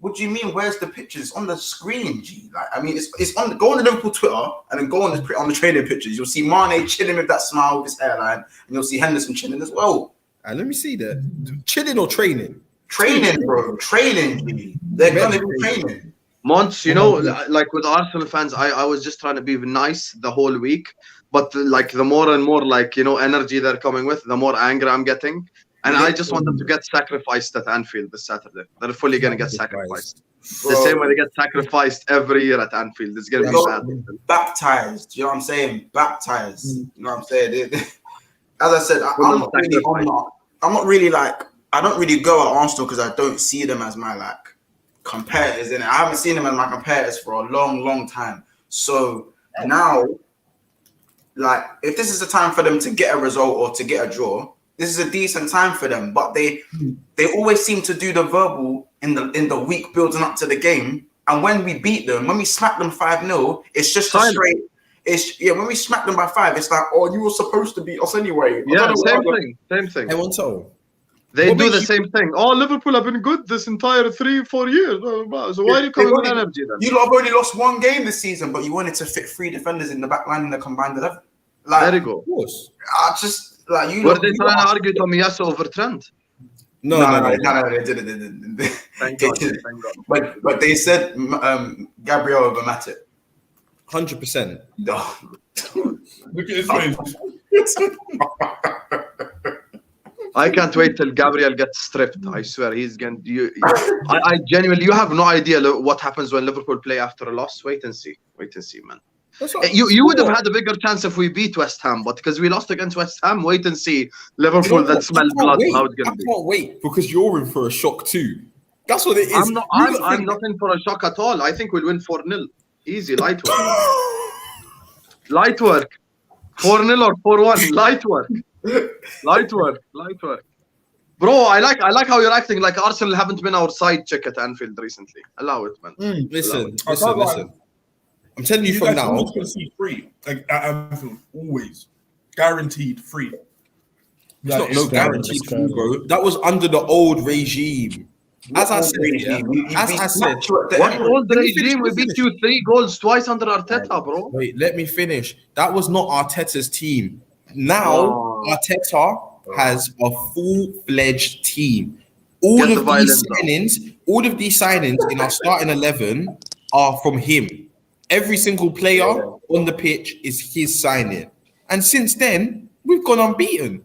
What do you mean? Where's the pictures? It's on the screen, G. Like, I mean, it's on. Go on the Liverpool Twitter and then go on the training pictures. You'll see Mane chilling with that smile, with his hairline, and you'll see Henderson chilling as well. Let me see that. Chilling or training? Training, bro. Training, G. They're gonna be training. Months, you know, like with Arsenal fans, I was just trying to be nice the whole week, but like the more and more like, you know, energy they're coming with, the more anger I'm getting. And I just want them to get sacrificed at Anfield this Saturday. They're fully going to get sacrificed. Bro. The same way they get sacrificed every year at Anfield. It's going to be bad. Baptized. You know what I'm saying? Baptized. You know what I'm saying? As I said, I'm not really like, I don't really go at Arsenal because I don't see them as my like competitors in it. I haven't seen them as my competitors for a long, long time. So now, like, if this is the time for them to get a result or to get a draw, this is a decent time for them, but they always seem to do the verbal in the week building up to the game. And when we beat them, when we smack them 5-0, it's just a straight. When we smack them by 5, it's like, oh, you were supposed to beat us anyway. Yeah, same thing. They do the same thing. Oh, Liverpool have been good this entire 3-4 years. So why are you coming with energy then? You lot have only lost one game this season, but you wanted to fit 3 defenders in the back line in the combined 11. Like, there you go. Of course. Like you were they trying to argue Tomiyasu over Trent? No, they didn't. Thank God. But they said Gabriel over Matip. 100%. No. Look at his face. I can't wait till Gabriel gets stripped. I swear he's going to. I genuinely, you have no idea what happens when Liverpool play after a loss. Wait and see, man. You would have had a bigger chance if we beat West Ham, but because we lost against West Ham, wait and see Liverpool that smells blood. How it's gonna be. I can't wait because you're in for a shock too. That's what it is. I'm not in for a shock at all. I think we'll win 4-0. Easy, light work. Light work. 4-0 or 4-1. Light work. Bro, I like how you're acting like Arsenal haven't been our side check at Anfield recently. Allow it, man. Listen. I'm telling you from now. I'm just gonna see free, like at Anfield, always guaranteed free. It's not guaranteed free, bro. That was under the old regime. As I said, what old regime? We beat you 3 goals twice under Arteta, bro. Wait, let me finish. That was not Arteta's team. Now Arteta has a full-fledged team. All of these signings in our starting 11 are from him. Every single player on the pitch is his signing. And since then, we've gone unbeaten.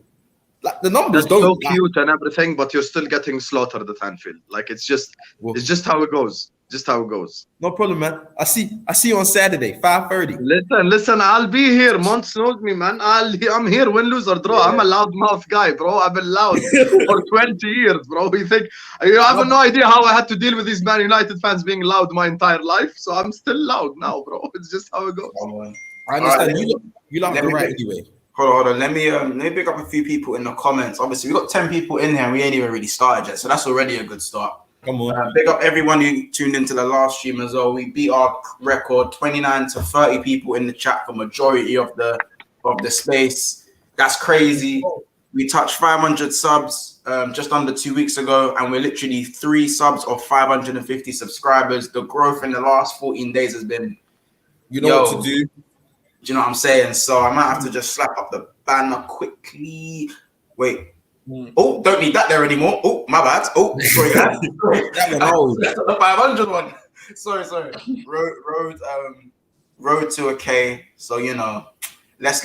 Like the numbers That's so cute and everything, but you're still getting slaughtered at Anfield. Like it's just how it goes. Just how it goes. No problem, man. I see you on Saturday, 5:30. Listen, I'll be here. Monts knows me, man. I'm here, win, lose or draw. I'm a loudmouth guy, bro. I've been loud for 20 years, bro. You have no idea how I had to deal with these Man United fans being loud my entire life. So I'm still loud now, bro. It's just how it goes. I understand. You love the right anyway. Hold on. Let me pick up a few people in the comments. Obviously, we got 10 people in here and we ain't even really started yet. So that's already a good start. Come on. Big up everyone who tuned into the last stream as well. We beat our record, 29 to 30 people in the chat for majority of the space. That's crazy. We touched 500 subs just under 2 weeks ago, and we're literally 3 subs of 550 subscribers. The growth in the last 14 days has been, you know what to do. Do you know what I'm saying? So I might have to just slap up the banner quickly. Wait. Oh, don't need that there anymore. Oh, my bad. Oh, sorry, guys. That's the 500 one. Sorry. Road to a K. So let's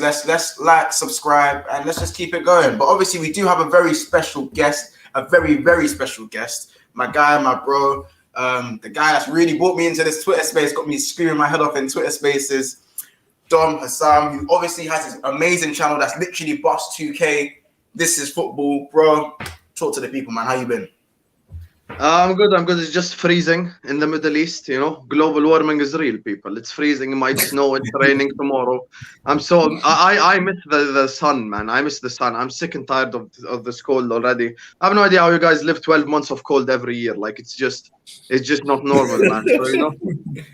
like, subscribe, and let's just keep it going. But obviously, we do have a very special guest, a very, very special guest. My guy, my bro, the guy that's really brought me into this Twitter space, got me screaming my head off in Twitter spaces. Dom Hassam, who obviously has his amazing channel that's literally Boss 2K. This is football, bro. Talk to the people, man. How you been? I'm good. It's just freezing in the Middle East, Global warming is real, people. It's freezing. It might snow. It's raining tomorrow. I miss the sun, man. I miss the sun. I'm sick and tired of this cold already. I have no idea how you guys live 12 months of cold every year. Like it's just not normal, man. So,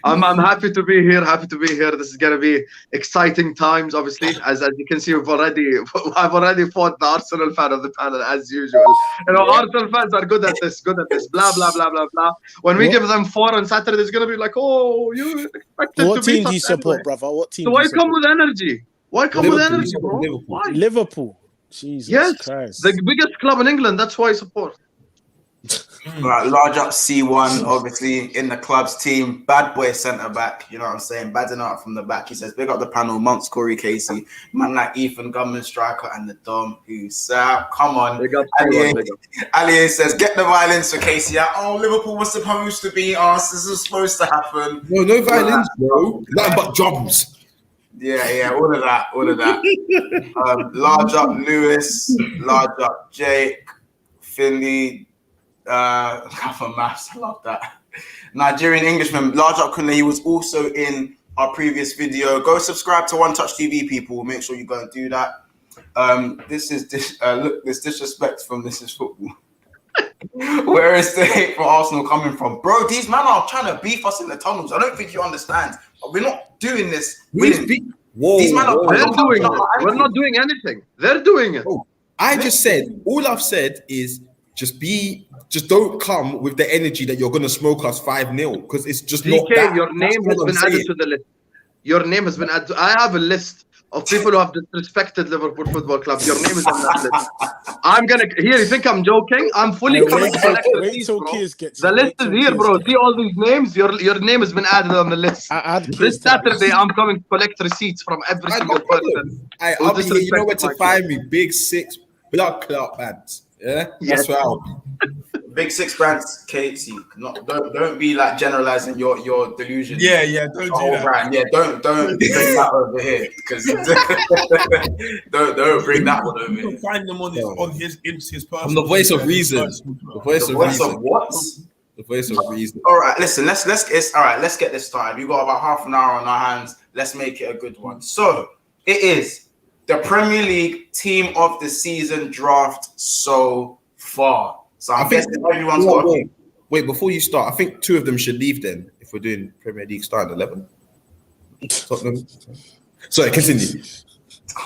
I'm happy to be here. Happy to be here. This is gonna be exciting times. Obviously, as you can see, I've already fought the Arsenal fan of the panel as usual. You know, Arsenal fans are good at this. Blah blah blah blah blah. When we give them 4 on Saturday, it's gonna be like, oh, you expected What to beat team do you us support, anyway. brother? What team? So do why you come support? with energy? Why come with energy, bro? Liverpool. Why? Liverpool. Jesus Yes, Christ. the biggest club in England. That's why I support. Right, large up C1, obviously in the club's team. Bad boy centre back, you know what I'm saying? Badding out from the back. He says, big up the panel, Monks, Corey Casey, man like Ethan Gunman, striker, and the Dom who's come on. Big up, Ali says, get the violence for Casey out. Oh, Liverpool was supposed to beat us. This was supposed to happen. No violence, bro. Nothing but jobs. Yeah, all of that. Large up Lewis, large up Jake, Finley, for maths, I love that. Nigerian Englishman, large up Kunle, he was also in our previous video. Go subscribe to One Touch TV, people. Make sure you go and do that. Look, this disrespect from This Is Football. Where is the hate for Arsenal coming from? Bro, these men are trying to beef us in the tunnels. I don't think you understand. We're not doing this. These men are They're doing it. We're not doing anything. They're doing it. Oh, I just said, all I've said is just don't come with the energy that you're going to smoke us 5-0 because it's just not that. Your name has been added to the list. Your name has been added. I have a list of people who have disrespected Liverpool Football Club. Your name is on that list. I'm gonna here. You think I'm joking? I'm fully coming to collect the receipts, bro. The list is here, bro. See all these names. Your name has been added on the list. This Saturday, I'm coming to collect receipts from every single person. I'll be here. You know where to find me. Big Six Blood Clot Bands. Yeah, that's where I'll be. Bigsixbants, Casey. Don't be like generalizing your delusion. Yeah, don't do that. Right, yeah, don't bring that over here because don't bring that one over You here. can find them on his personal. I'm the voice of reason. The voice of reason. What? The voice of reason. All right, listen. Let's get this started. We've got about half an hour on our hands. Let's make it a good one. So it is the Premier League Team of the Season draft so far. So I'm guessing everyone's got. Wait, before you start, I think 2 of them should leave then if we're doing Premier League starting 11. Tottenham. Sorry, continue.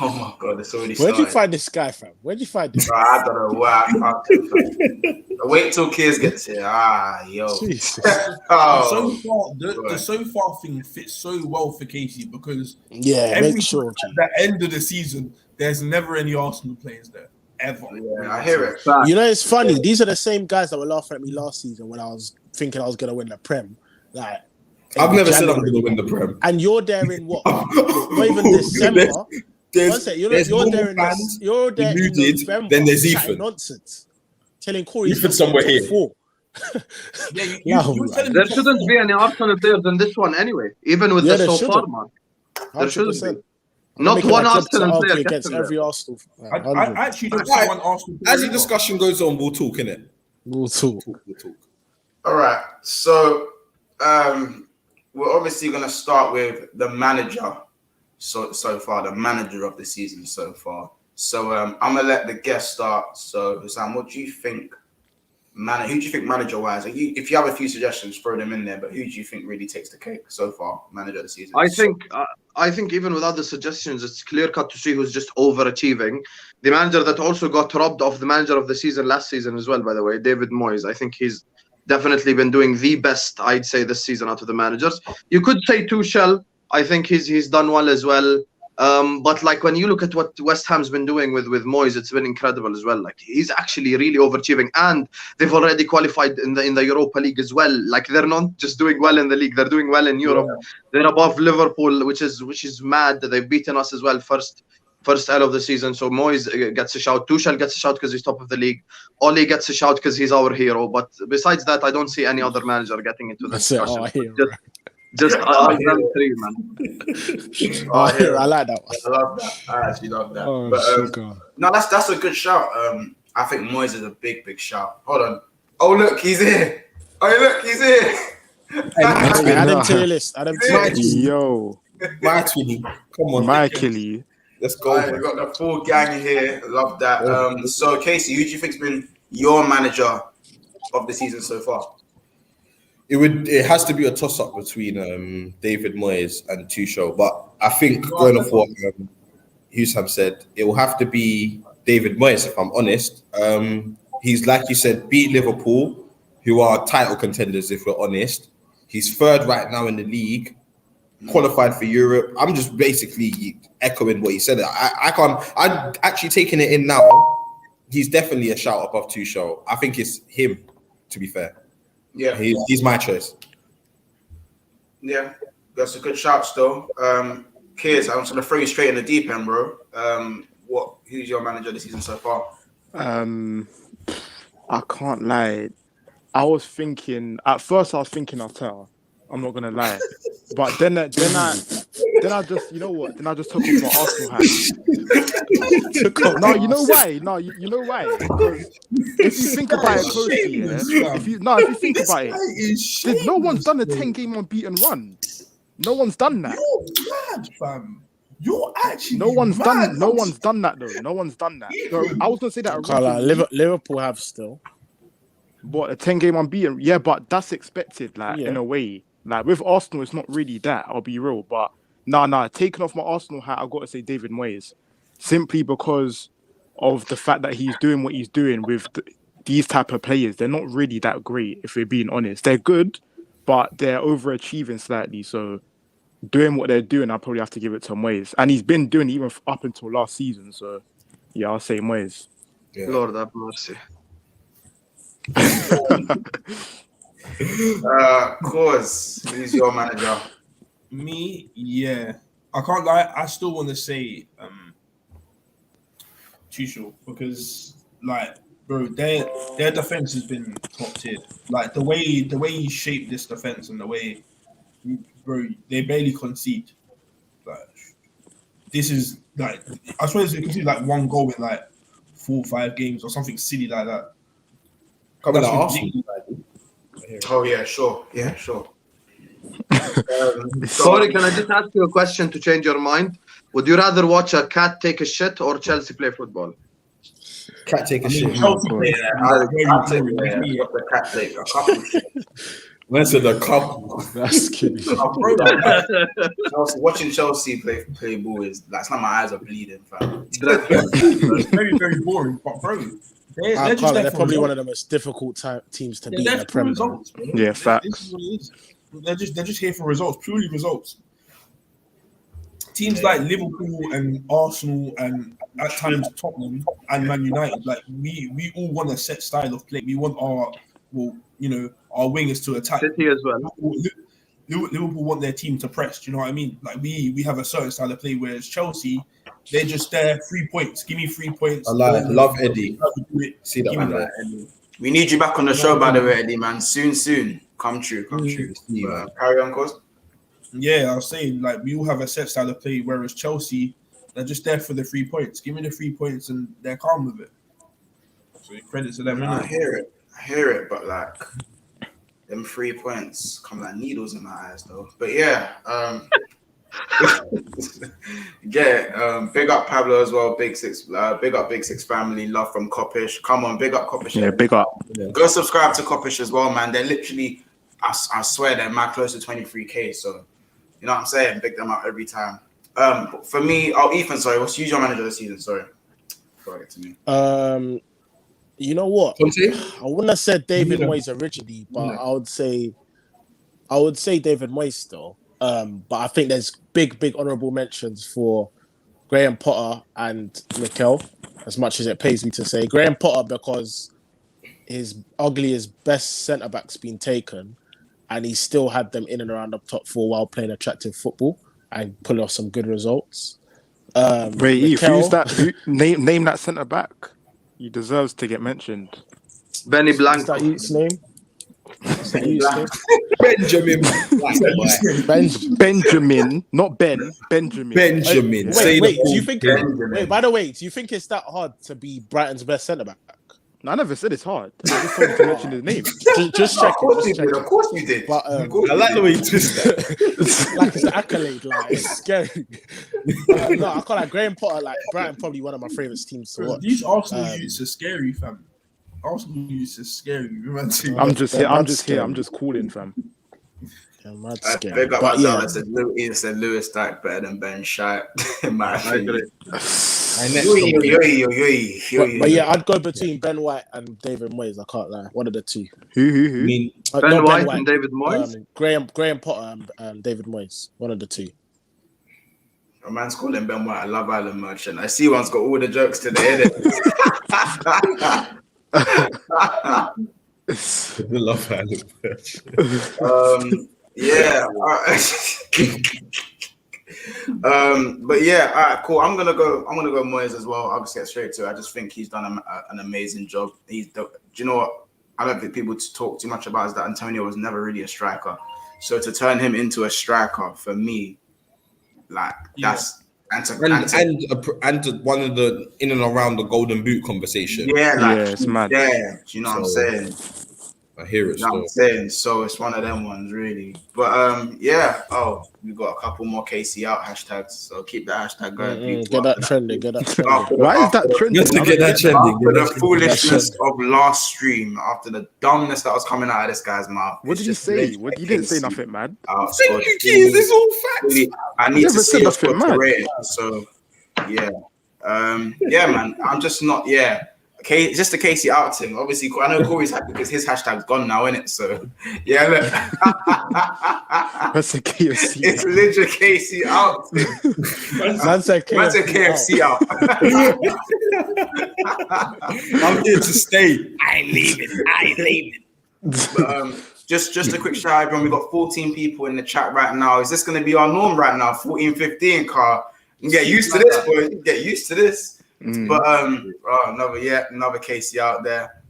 Oh my God, it's already Where'd started. you find this guy, fam? Where'd you find this? I don't know where I found him. Wait till Kiers gets here. The so far thing fits so well for Casey because make sure at the end of the season, there's never any Arsenal players there. Ever. Yeah, I hear it. You know, it's funny. These are the same guys that were laughing at me last season when I was thinking I was going to win the Prem. Like, I've never said I'm going to win the Prem. And you're there in what? Not even December. You're there in November. Then there's Ethan. Nonsense. Telling Corey Ethan somewhere here. There shouldn't be any Arsenal players in this one anyway. Even with the so far mark, there shouldn't be. Not one Arsenal player against every Arsenal. I actually don't see one Arsenal player. As the discussion goes on, we'll talk, innit? We'll talk. All right. So we're obviously going to start with the manager so far, the manager of the season so far. So I'm going to let the guest start. So, Sam, what do you think? Who do you think manager-wise? If you have a few suggestions, throw them in there. But who do you think really takes the cake so far, manager of the season? I think even without the suggestions, it's clear-cut to see who's just overachieving. The manager that also got robbed of the manager of the season last season as well, by the way, David Moyes. I think he's definitely been doing the best, I'd say, this season out of the managers. You could say Tuchel. I think he's done well as well. But like when you look at what West Ham's been doing with Moyes, it's been incredible as well. Like he's actually really overachieving, and they've already qualified in the Europa League as well. Like they're not just doing well in the league; they're doing well in Europe. Yeah. They're above Liverpool, which is mad. They've beaten us as well first L of the season. So Moyes gets a shout. Tuchel gets a shout because he's top of the league. Ole gets a shout because he's our hero. But besides that, I don't see any other manager getting into this discussion. Just them 3, man. I like that one. I love that. I actually love that. Oh, but, no, that's a good shout. I think Moyes is a big shout. Hold on. Oh, look, he's here. Add him to your list. Yo. Come on. Michael. Let's go. We've got the full gang here. Love that. So, Casey, who do you think's been your manager of the season so far? It has to be a toss up between David Moyes and Tuchel, but I think going off what Husam said, it will have to be David Moyes. If I'm honest, he's like you said, beat Liverpool, who are title contenders. If we're honest, he's third right now in the league, qualified for Europe. I'm just basically echoing what he said. I'm actually taking it in now. He's definitely a shout above Tuchel. I think it's him, to be fair. Yeah, he's my choice. Yeah, that's a good shout still. Kids, I'm just gonna throw you straight in the deep end, bro. Who's your manager this season so far? I can't lie. At first I was thinking Arteta. I'm not gonna lie, but then I just, you know what? Then I just took off my Arsenal hat. No, you know why? No, you know why? Because if you think about it closely, if you think about it, no one's done a 10-game unbeaten run. No one's done that. You're mad, fam. You're actually no one's mad. done. No one's done that though. No one's done that. So I was gonna say that. Liverpool have still. What, a 10-game unbeaten? Yeah, but that's expected. In a way. Like with Arsenal, it's not really that. I'll be real, but taking off my Arsenal hat, I've got to say David Moyes, simply because of the fact that he's doing what he's doing with these type of players. They're not really that great, if we're being honest. They're good, but they're overachieving slightly. So doing what they're doing, I probably have to give it to Moyes, and he's been doing it even up until last season. So yeah, I'll say Moyes. Yeah. Lord have mercy. Cause who's your manager? Me, yeah. I can't lie. I still want to say Tuchel because, like, bro, their defense has been top tier. Like the way he shaped this defense and the way, bro, they barely concede. Like, this is like, I swear they concede like one goal in like 4 or 5 games or something silly like that. Coming at Arsenal. Oh yeah, sure. Yeah, sure. Sorry, can I just ask you a question to change your mind? Would you rather watch a cat take a shit or Chelsea play football? Cat take a shit. Chelsea play. I'll take the cat take a couple shit. Where's the couple? That's kidding. Watching Chelsea play ball is that's not my eyes are bleeding, fam. It's very, very boring, but bro. They're probably one of the most difficult teams to beat in the Premier League. Yeah, facts. They're just here for results, purely results. Teams like Liverpool and Arsenal and at times Tottenham and Man United, like we all want a set style of play. We want our wingers to attack. City as well. Liverpool want their team to press. Do you know what I mean? Like we have a certain style of play, whereas Chelsea, they're just there 3 points. Give me 3 points. I love Eddie. See that man there. We need you back on the show, by the way, Eddie, man. Soon. Come true. Carry on, cause. Yeah, I was saying, like, we all have a set style of play, whereas Chelsea, they're just there for the 3 points. Give me the 3 points and they're calm with it. So credit to them. I hear it, but like them 3 points come like needles in my eyes though. But yeah, big up Pablo as well. Big up Big Six family. Love from Coppish. Come on, big up Coppish. Yeah, big up. Go subscribe to Coppish as well, man. They're literally, I swear, they're mad close to 23K. So you know what I'm saying? Big them up every time. For me, Ethan, sorry, what's your manager this season? Sorry, before I get to me. You know what? Conte? I wouldn't have said David Moyes originally, but I would say David Moyes still. But I think there's big honourable mentions for Graham Potter and Mikel, as much as it pays me to say. Graham Potter because his ugliest best centre-back's been taken and he still had them in and around the top 4 while playing attractive football and pulling off some good results. Wait, Mikel, who's that? Name that centre-back. He deserves to get mentioned. Benny Blanco. Is that his name? Benjamin, not Ben. Benjamin. Wait. Do you think? Wait. By the way, do you think it's that hard to be Brighton's best centre back? No, I never said it's hard. I just told you to mention his name. Just check. Of course you did. But I like the way you twist that. Like it's an accolade. Like it's scary. No, I call like Graham Potter. Like Brighton, probably one of my favourite teams to watch. These Arsenal youths are scary, fam. Arsenal news is scary. I'm just here. I'm just calling, fam. Big up myself. I said Lewis Dyke better than Ben Shite. In my opinion. But yeah, I'd go between Ben White and David Moyes. I can't lie. One of the two. Who? I mean, Ben White and David Moyes? Graham Potter and David Moyes. One of the two. A man's calling Ben White a Love Island merchant. I see one's got all the jokes today, innit? the Love Island merchant. Yeah. But yeah, all right, cool. I'm gonna go Moyes as well. I'll just get straight to it. I just think he's done an amazing job. Do you know what? I don't think people talk too much about is that Antonio was never really a striker. So to turn him into a striker for me, like that's and one of the in and around the Golden Boot conversation. Yeah, like it's mad. Yeah, do you know what I'm saying? I hear it. You know what I'm saying? So it's one of them ones, really. But yeah. Oh, we got a couple more KC out hashtags. So keep that hashtag going. Get that trending. Why is that trending? Just to get that trending. After the foolishness of last stream, after the dumbness that was coming out of this guy's mouth. What did you say? You didn't say nothing, man. Thank you, Keys. It's all facts. I need to see nothing, man. So yeah, yeah, man. I'm just not. Yeah. Okay, just the Casey out thing. Obviously, I know Corey's happy because his hashtag's gone now, innit? So, yeah, look. That's a KFC. It's legit Casey out thing. Man said KFC out. I'm here to stay. I ain't leaving. But, just a quick shout out, everyone. We've got 14 people in the chat right now. Is this going to be our norm right now? 14, 15, Carl. You get used to this, boy. You get used to this. But another Casey out there.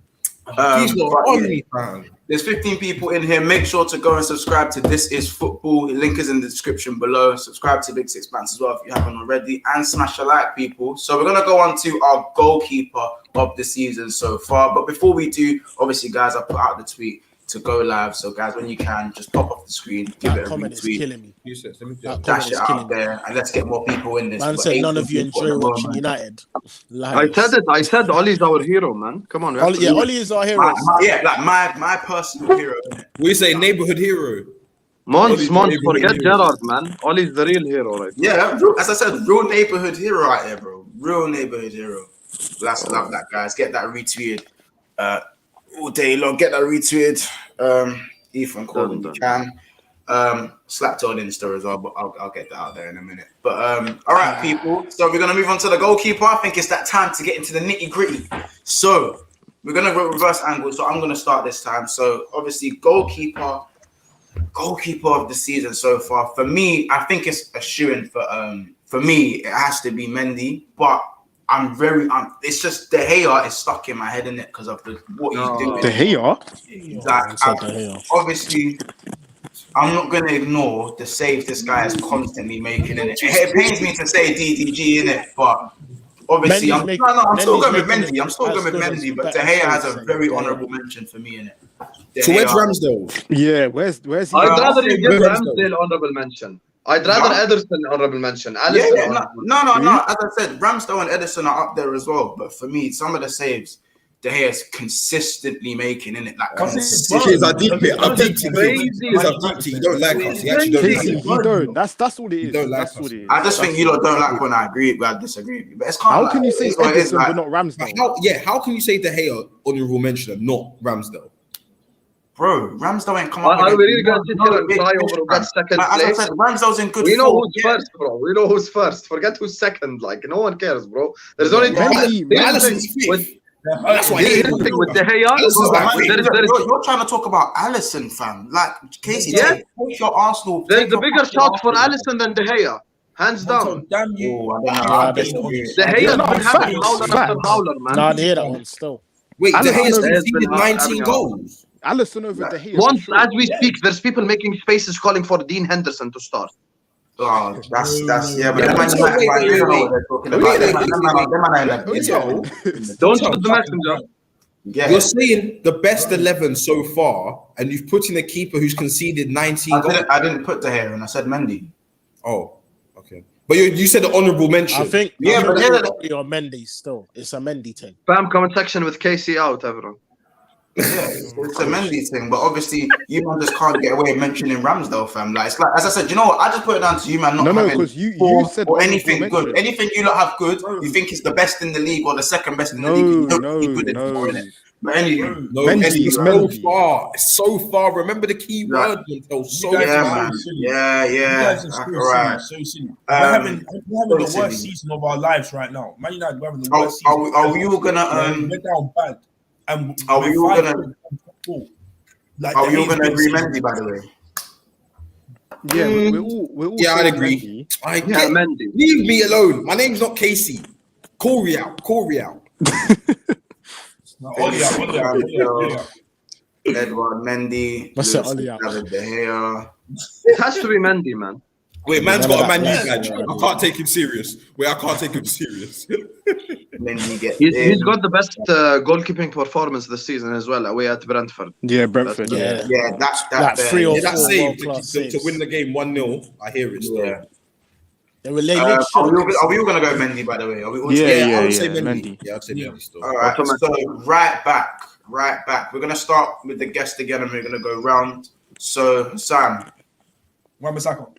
There's 15 people in here. Make sure to go and subscribe to This Is Football. Link is in the description below. Subscribe to Bigsixbants as well if you haven't already, and smash a like, people. So we're gonna go on to our goalkeeper of the season so far. But before we do, obviously, guys, I put out the tweet to go live. So, guys, when you can, just pop off the screen, give it a comment retweet. is killing me. Dash it out there, and let's get more people in this. Man said none of you enjoy watching United. I said Ollie's our hero, man. Come on. Ollie is our hero. My personal hero. We say neighborhood hero. Mons, forget Gerard, man. Ollie's the real hero, right? Yeah, as I said, real neighborhood hero out here, bro. Real neighborhood hero. Let's love that, guys. Get that retweeted. All day long, get that retweeted. Ethan called when you can. Slapped on Insta as well, but I'll get that out there in a minute. But all right, people. So we're gonna move on to the goalkeeper. I think it's that time to get into the nitty gritty. So we're gonna go reverse angle. So I'm gonna start this time. So obviously, goalkeeper of the season so far. For me, I think it's a shoo-in for me. It has to be Mendy, but it's just De Gea is stuck in my head, innit? Because of what he's doing. De Gea? Obviously, I'm not going to ignore the saves this guy is constantly making, innit? It pains me to say DDG, innit? But obviously, I'm still going with Mendy. But De Gea has a very honourable mention for me, innit? So where's Ramsdale? Yeah, where's he? I'd rather you give Ramsdale honourable mention. I'd rather Ederson honorable mention. No. As I said, Ramsdale and Ederson are up there as well. But for me, some of the saves De Gea is consistently making, innit? Like He's a deep hit. You don't like us. He actually don't. Don't. That's all it is. That's all it is. I just think you don't like when I agree. I disagree with you. But it's kind how can you say Ederson but not Ramsdale? How can you say De Gea honorable mention and not Ramsdale? Bro, Ramsdale ain't come up. Are we really going to sit here and cry over that second place? As I said, Ramsdale's in good form. We know who's first, bro. We know who's first. Forget who's second. Like, no one cares, bro. There's only Alisson's fifth. That's why here's the thing with De Gea. You're trying to talk about Alisson, fam. Like, Casey, take your Arsenal. There's a bigger shot for Alisson than De Gea. Hands down. Damn you. De Gea's been having howler after howler, man. No, I'd hear that one still. Wait, De Gea's conceded 19 goals. Alisson over De Gea. Once, as we speak, there's people making spaces calling for Dean Henderson to start. Oh, that's yeah, but don't shoot the messenger. Yeah. You're saying the best 11 so far, and you've put in a keeper who's conceded 19 goals. I didn't put De Gea, and I said Mendy. Oh, okay. But you said the honourable mention. I think Yeah, but it's probably on Mendy still. It's a Mendy thing. Bam, comment section with KC out, everyone. Yeah, it's a Mendy thing, but obviously you man just can't get away with mentioning Ramsdale, fam. Like it's like, as I said, you know what? I just put it down to you, man. Not No, having because you said or anything mention. good. Anything you lot have good, you think it's the best in the league or the second best in the league. You don't think good anymore, innit? But anyway, It's so far. It's so far. Remember the key word. Yeah, man. Yeah. You guys are so silly. We're having the worst season of our lives right now. Man United, we're having the worst season. Are we all gonna we're down bad. And are we all gonna agree Mendy, by the way? Yeah, we're all. Yeah, I'd agree. Mendy. Leave me alone. My name's not Casey. Corey out. Oli out. Edward Mendy. What's that, Oli out? David De Gea. It has to be Mendy, man. Wait, man's got a Man U badge. I can't take him serious. Mendy gets He's got the best goalkeeping performance this season as well, away at Brentford. Yeah, Brentford. Yeah, that's Like 3 or 4 that save world-class to saves. win the game 1-0. I hear it still. Yeah. They were late. Are we all gonna go Mendy, by the way? Are we all I would say Mendy. Yeah, I'd say Mendy still. All right, so right back. We're gonna start with the guest again, and we're gonna go round. So Sam. Wan-Bissaka.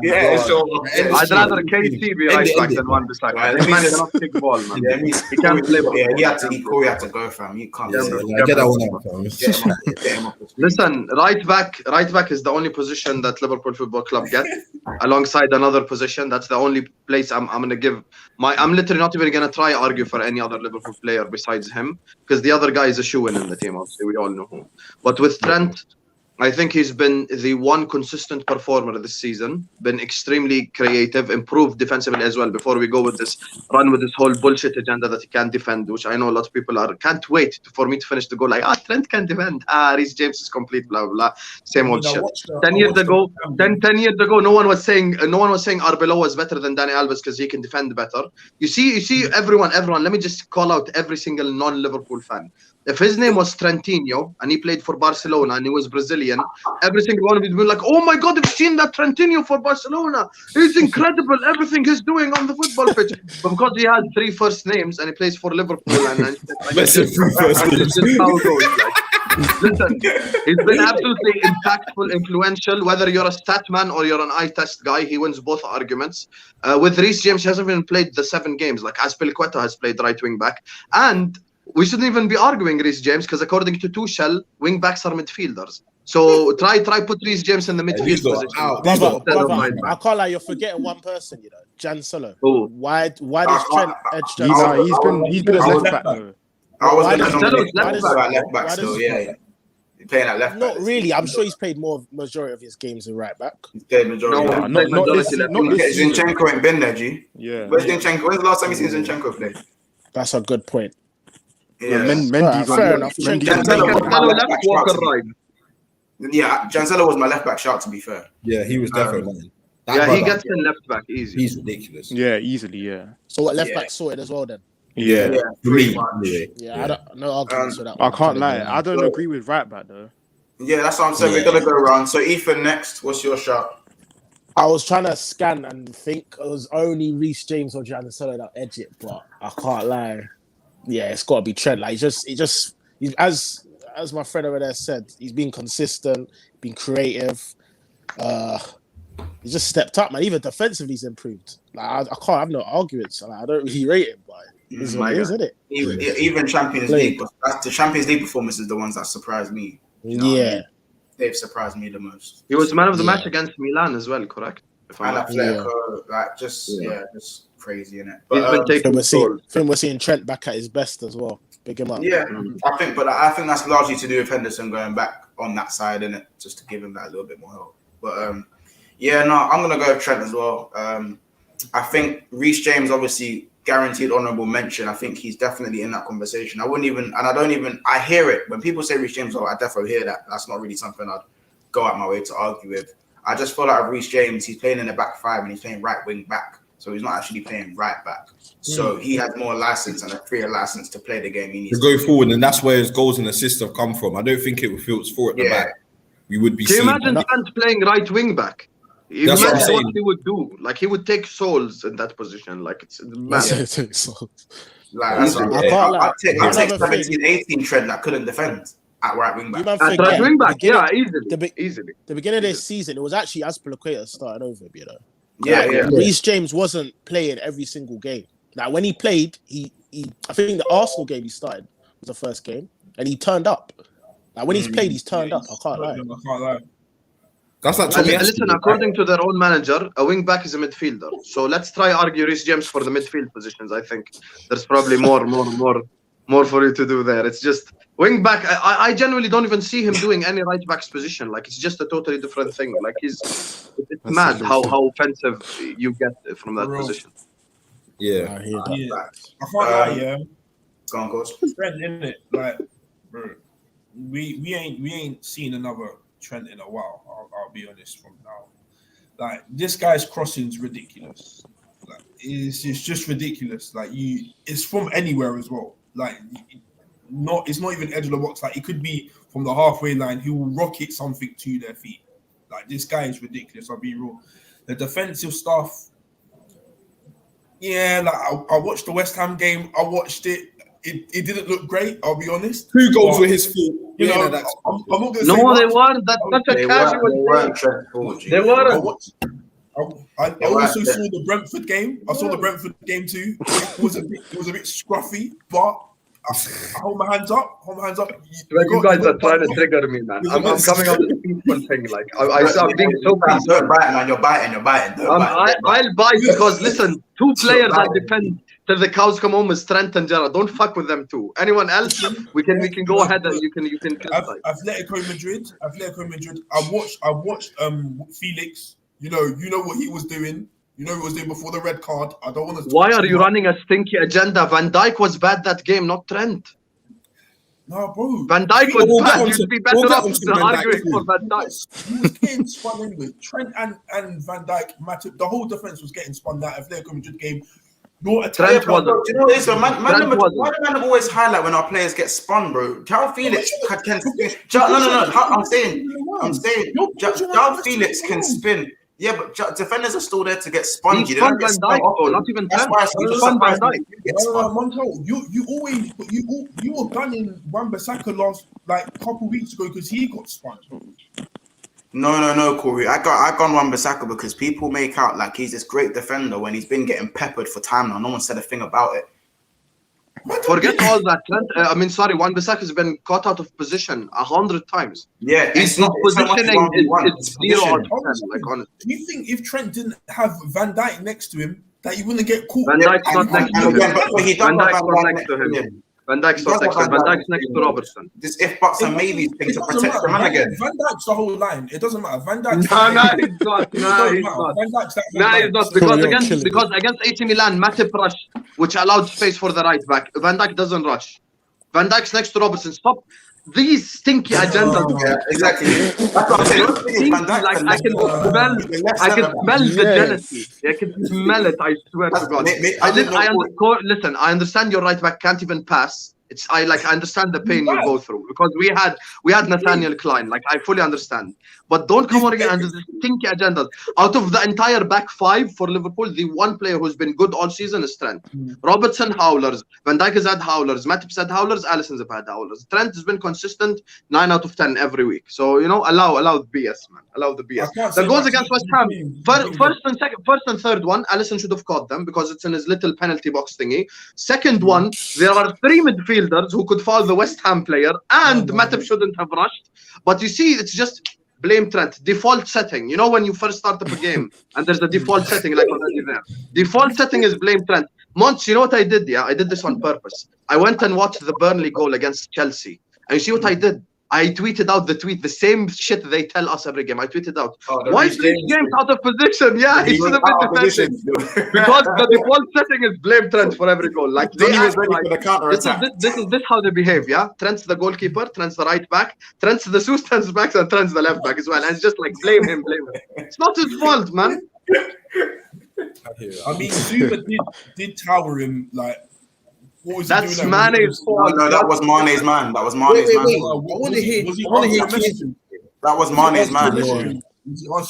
Yeah, sure. I'd rather KC be right back than Wan-Bissaka. This man is not big ball, man. Yeah, He can't play ball. Corey had to go, fam. You can't say Get that one out, fam. get him off the screen. Listen, right back is the only position that Liverpool Football Club get, alongside another position. That's the only place I'm gonna give I'm literally not even gonna try argue for any other Liverpool player besides him, because the other guy is a shoo-in in the team. Obviously, we all know who. But with Trent, I think he's been the one consistent performer this season, been extremely creative, improved defensively as well. Before we go with this whole bullshit agenda that he can't defend, which I know a lot of people can't wait for me to finish the goal. Like, Trent can defend. Reece James is complete, blah, blah, same old shit. 10 years ago, no one was saying Arbeloa is better than Dani Alves because he can defend better. You see, everyone, let me just call out every single non-Liverpool fan. If his name was Trentinho and he played for Barcelona and he was Brazilian, every single one of you would be like, "Oh my God, I've seen that Trentinho for Barcelona. He's incredible. Everything he's doing on the football pitch." But because he had 3 first names and he plays for Liverpool, and this is how it goes. Like, listen, he's been absolutely impactful, influential. Whether you're a stat man or you're an eye test guy, he wins both arguments. With Reece James, he hasn't even played the 7 games. Like Azpilicueta has played right wing back, and we shouldn't even be arguing Reece James because according to Tuchel, wing backs are midfielders. So try put Reece James in the midfield position. Brother, I can't lie, you're forgetting one person, Cancelo. Oh. Why does Trent edge He's been a left back though. I was left back still, yeah. He's playing at left back. Not really. I'm sure he's played majority of his games in right back. He's played majority. Not this Zinchenko ain't been there, G. Yeah. Where's Zinchenko? When's the last time you seen Zinchenko play? That's a good point. Yeah. Mendy's fair enough. Cancelo left, Walker right. Yeah, Cancelo was my left back shout, to be fair. Yeah, he was definitely. He gets in left back easy. He's ridiculous. Yeah, easily, yeah. So what left back sorted as well then? Yeah. For me. Yeah, I don't no arguments with that I one. can't lie. I don't agree with right back though. Yeah, that's what I'm saying. We're gonna go around. So Ethan next. What's your shout? I was trying to scan and think it was only Reece James or Cancelo that edge it, but I can't lie. Yeah, it's got to be Trent. Like, he's as my friend over there said, he's been consistent, been creative. He's just stepped up, man. Even defensively, he's improved. Like, I can't have no arguments. Like, I don't really rate him, but it's what it is, isn't it? Even Champions League. The Champions League performances are the ones that surprised me. Yeah. They've surprised me the most. He was man of the match against Milan as well, correct? And Atletico, just crazy, innit? But I think we're seeing Trent back at his best as well. Big him up. Yeah, I think that's largely to do with Henderson going back on that side, innit? Just to give him that little bit more help. But I'm gonna go with Trent as well. I think Reece James, obviously guaranteed honourable mention. I think he's definitely in that conversation. I hear it when people say Reece James. I definitely hear that. That's not really something I'd go out my way to argue with. I just feel like Reece James, he's playing in the back 5 and he's playing right wing back. So he's not actually playing right back. So he has more license and a freer license to play the game he needs to go forward, and that's where his goals and assists have come from. I don't think it feels for at the back. We would be. Can you imagine Trent playing right wing back? Imagine what he would do. Like he would take souls in that position. Like it's mad. Like that's what I'd take 17, 18 Trent that couldn't defend at right wing back. At right wing back, easily. The beginning of this season, it was actually Azpilicueta starting over him, you know. Yeah. Reece James wasn't playing every single game. Like when he played, he I think the Arsenal game he started was the first game, and he turned up. Like when he's played, he's turned up. I can't lie. That's like listen, according to their own manager, a wing back is a midfielder. So let's try argue Reece James for the midfield positions. I think there's probably more for you to do there. It's just wing back. I genuinely don't even see him doing any right back's position. Like it's just a totally different thing. Like it's mad how offensive you get from that position. Yeah. I can't lie, Go on, coach. Trent, innit? Like, bro, we ain't seen another Trent in a while. I'll be honest from now. Like this guy's crossing's ridiculous. Like it's just ridiculous. Like it's from anywhere as well. Like it's not even edge of the box. Like it could be from the halfway line. He will rocket something to their feet. Like this guy is ridiculous. I'll be real. The defensive stuff. Yeah, like I watched the West Ham game. I watched it. It didn't look great. I'll be honest. 2 goals were his fault. You know, I'm not going to say no, they weren't. That's such a casual thing. They weren't. I also saw the Brentford game. I saw the Brentford game too. It was a bit scruffy, but I hold my hands up. You guys are trying to trigger me, man. I'm coming on this peaceful thing. Like I'm being so peaceful. Don't bite, man. You're biting. I'll bite because listen, 2 players that defend till the cows come home is Trent and Gerrard. Don't fuck with them too. Anyone else, we can go ahead and you can. Atletico Madrid. I watched Felix. You know what he was doing. You know what he was doing before the red card. I don't want to. Why are you running a stinky agenda? Van Dijk was bad that game, not Trent. No, bro. Van Dijk was bad. You'd be better off arguing for Van Dijk. He was getting spun anyway. Trent and Van Dijk mattered. The whole defense was getting spun that Atletico Madrid game. Trent wasn't. You know what it is, man have always highlight when our players get spun, bro. João Felix can spin. No. I'm saying. João Felix can spin. Yeah, but defenders are still there to get spun. He's spun Van Dijk, not even Trent. He's spun Van Dijk. Montel, you were gunning Wan-Bissaka last couple weeks ago because he got spun. No, Corey. I gone Wan-Bissaka because people make out like he's this great defender when he's been getting peppered for time now. No one said a thing about it. Forget all that. Wan-Bissaka has been caught out of position 100 times. Yeah, he's not positioning. It's 0 out of 10. Like honestly. Do you think if Trent didn't have Van Dijk next to him, that he wouldn't get caught? Van Dijk's not next to him. Van Dijk's not next to him. Van Dijk's not next to him. Van Dijk's next to Robertson. This if buts and maybes thing to protect the man again. Van Dijk's the whole line. It doesn't matter. Van Dijk's he's not. Because against AC Milan, Matip rushed, which allowed space for the right back. Van Dijk doesn't rush. Van Dijk's next to Robertson. Stop these stinky agendas. Yeah, exactly. That's what I'm saying. I can smell the jealousy. I can smell it. I swear to God. Listen, I understand your right back can't even pass. I understand the pain you go through because we had Nathaniel Klein. Like I fully understand, but don't come on again under the stinky agendas. Out of the entire back 5 for Liverpool, the one player who's been good all season is Trent. Robertson howlers, Van Dijk has had howlers, Matip's had howlers, Alisson's have had howlers. Trent has been consistent 9 out of 10 every week. So allow the BS, man. Allow the BS. The goals against West Ham, first and third one, Alisson should have caught them because it's in his little penalty box thingy. Second one, there are 3 midfielders who could foul the West Ham player, and Matip shouldn't have rushed. But you see, it's just blame Trent. Default setting. You know when you first start up a game and there's a default setting like already there. Default setting is blame Trent. Monts, you know what I did? Yeah, I did this on purpose. I went and watched the Burnley goal against Chelsea. And you see what I did? I tweeted out the same shit they tell us every game. I tweeted out, why is Reece James out of position? Yeah, he should have been defending. Because the default setting is blame Trent for every goal. Like they act like this is how they behave, yeah? Trent's the goalkeeper, Trent's the right back, Trent's the Trent's backs, and Trent's the left back as well. And it's just like blame him. It's not his fault, man. I mean, Zuma did tower him like. That's Mane's fault. No, that was Mane's man. That was Mane's man. I want to hear. That was Mane's man.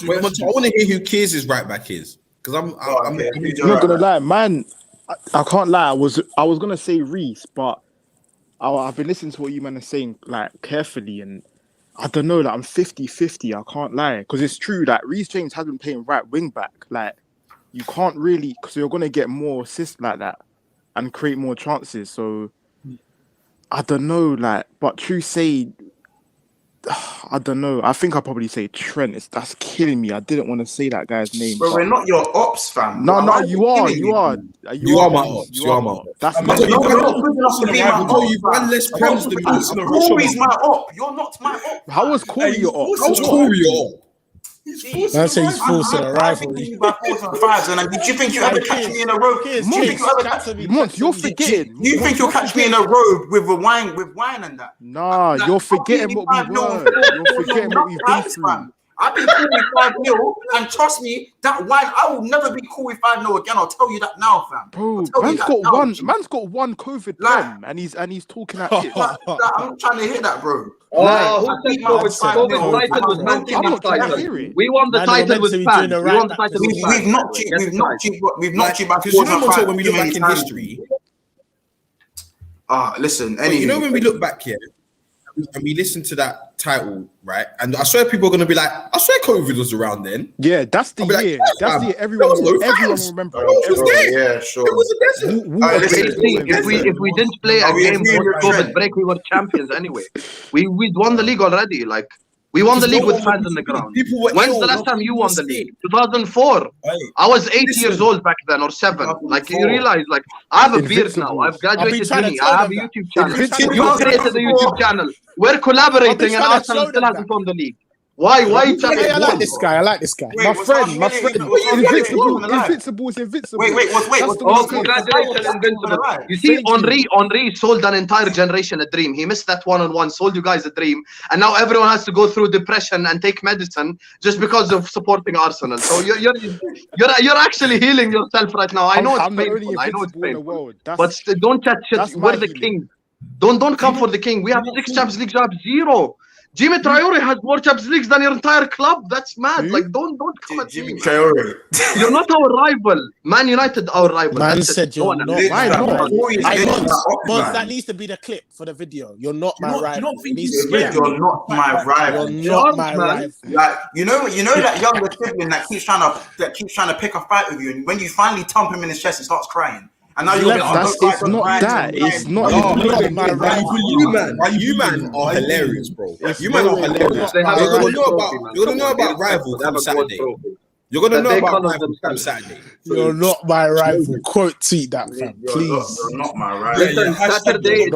Wait, I want to hear who Keys' right back is because I'm not gonna lie, man. I can't lie. I was gonna say Reece, but I've been listening to what you man are saying like carefully, and I don't know. Like I'm 50-50. I can't lie because it's true. Like Reece James has been playing right wing back. Like you can't really because you're gonna get more assists like that and create more chances. So I don't know. Like, but true say. I don't know. I think I'll probably say Trent. That's killing me. I didn't want to say that guy's name. But we're not your ops, fam. No, you are. You are my ops. You are my ops. That's not good enough to be my op. You've won less Prem's than me. Corey's my op. You're not my op. How was Corey your op? How's Corey your op? Man said he's forcing a rivalry. By 4s and 5s, and do you think you ever catch me in a robe? You're forgetting. You think you'll catch me in a robe with wine and that? Nah, you're forgetting what we were. You're forgetting what we've been through. I've been cool with 5-0, and trust me, that wine, I will never be cool with 5-0 again. I'll tell you that now, fam. Bro, man's got one COVID prem, and he's talking at shit. I'm trying to hear that, bro. Oh, who said COVID title was Man City's title? We won the title with fans. We won the title with fans. We've knocked you back. Because you know when we look back in history. Listen, anyway. You know when we look back here, and we listen to that title, right? And I swear people are going to be like, I swear COVID was around then. Yeah, that's the year. That's the year. Everyone remember. Yeah, sure. It was a desert. If we didn't play a game before COVID break, we were champions anyway. We won the league already. Like, we won the league with fans on the ground. When's the last time you won the league? 2004. I was 8 years old back then, or 7. Like, you realize, like, I have a beard now. I've graduated uni. I have a YouTube channel. You created a YouTube channel. We're collaborating, and Arsenal still hasn't won the league. Why? I like this guy. My friend. Invincible. Wait. Oh, congratulations, Invincible. You see, Henri sold an entire generation a dream. He missed that one-on-one, sold you guys a dream, and now everyone has to go through depression and take medicine just because of supporting Arsenal. So you're actually healing yourself right now. I know it's painful. But don't chat shit. We're the king. Don't come for the king. We have 6 Champions League jobs, 0. Jimmy Traore has more Champions Leagues than your entire club. That's mad. Like, don't come at Jimmy Traore. You're not our rival. Man United, our rival. Man said you're not. But that needs to be the clip for the video. You're not my rival. You're not my rival. You're not my rival. Like, you know that younger sibling that keeps trying to pick a fight with you, and when you finally thump him in his chest, he starts crying. And now you're it's not my rival. You man are hilarious, bro. You man are hilarious. You're gonna know about rivals on Saturday. You're gonna know about rivals on Saturday. You're not my rival. Quote tweet that, fam. Please. You're not my rival. Listen, Saturday,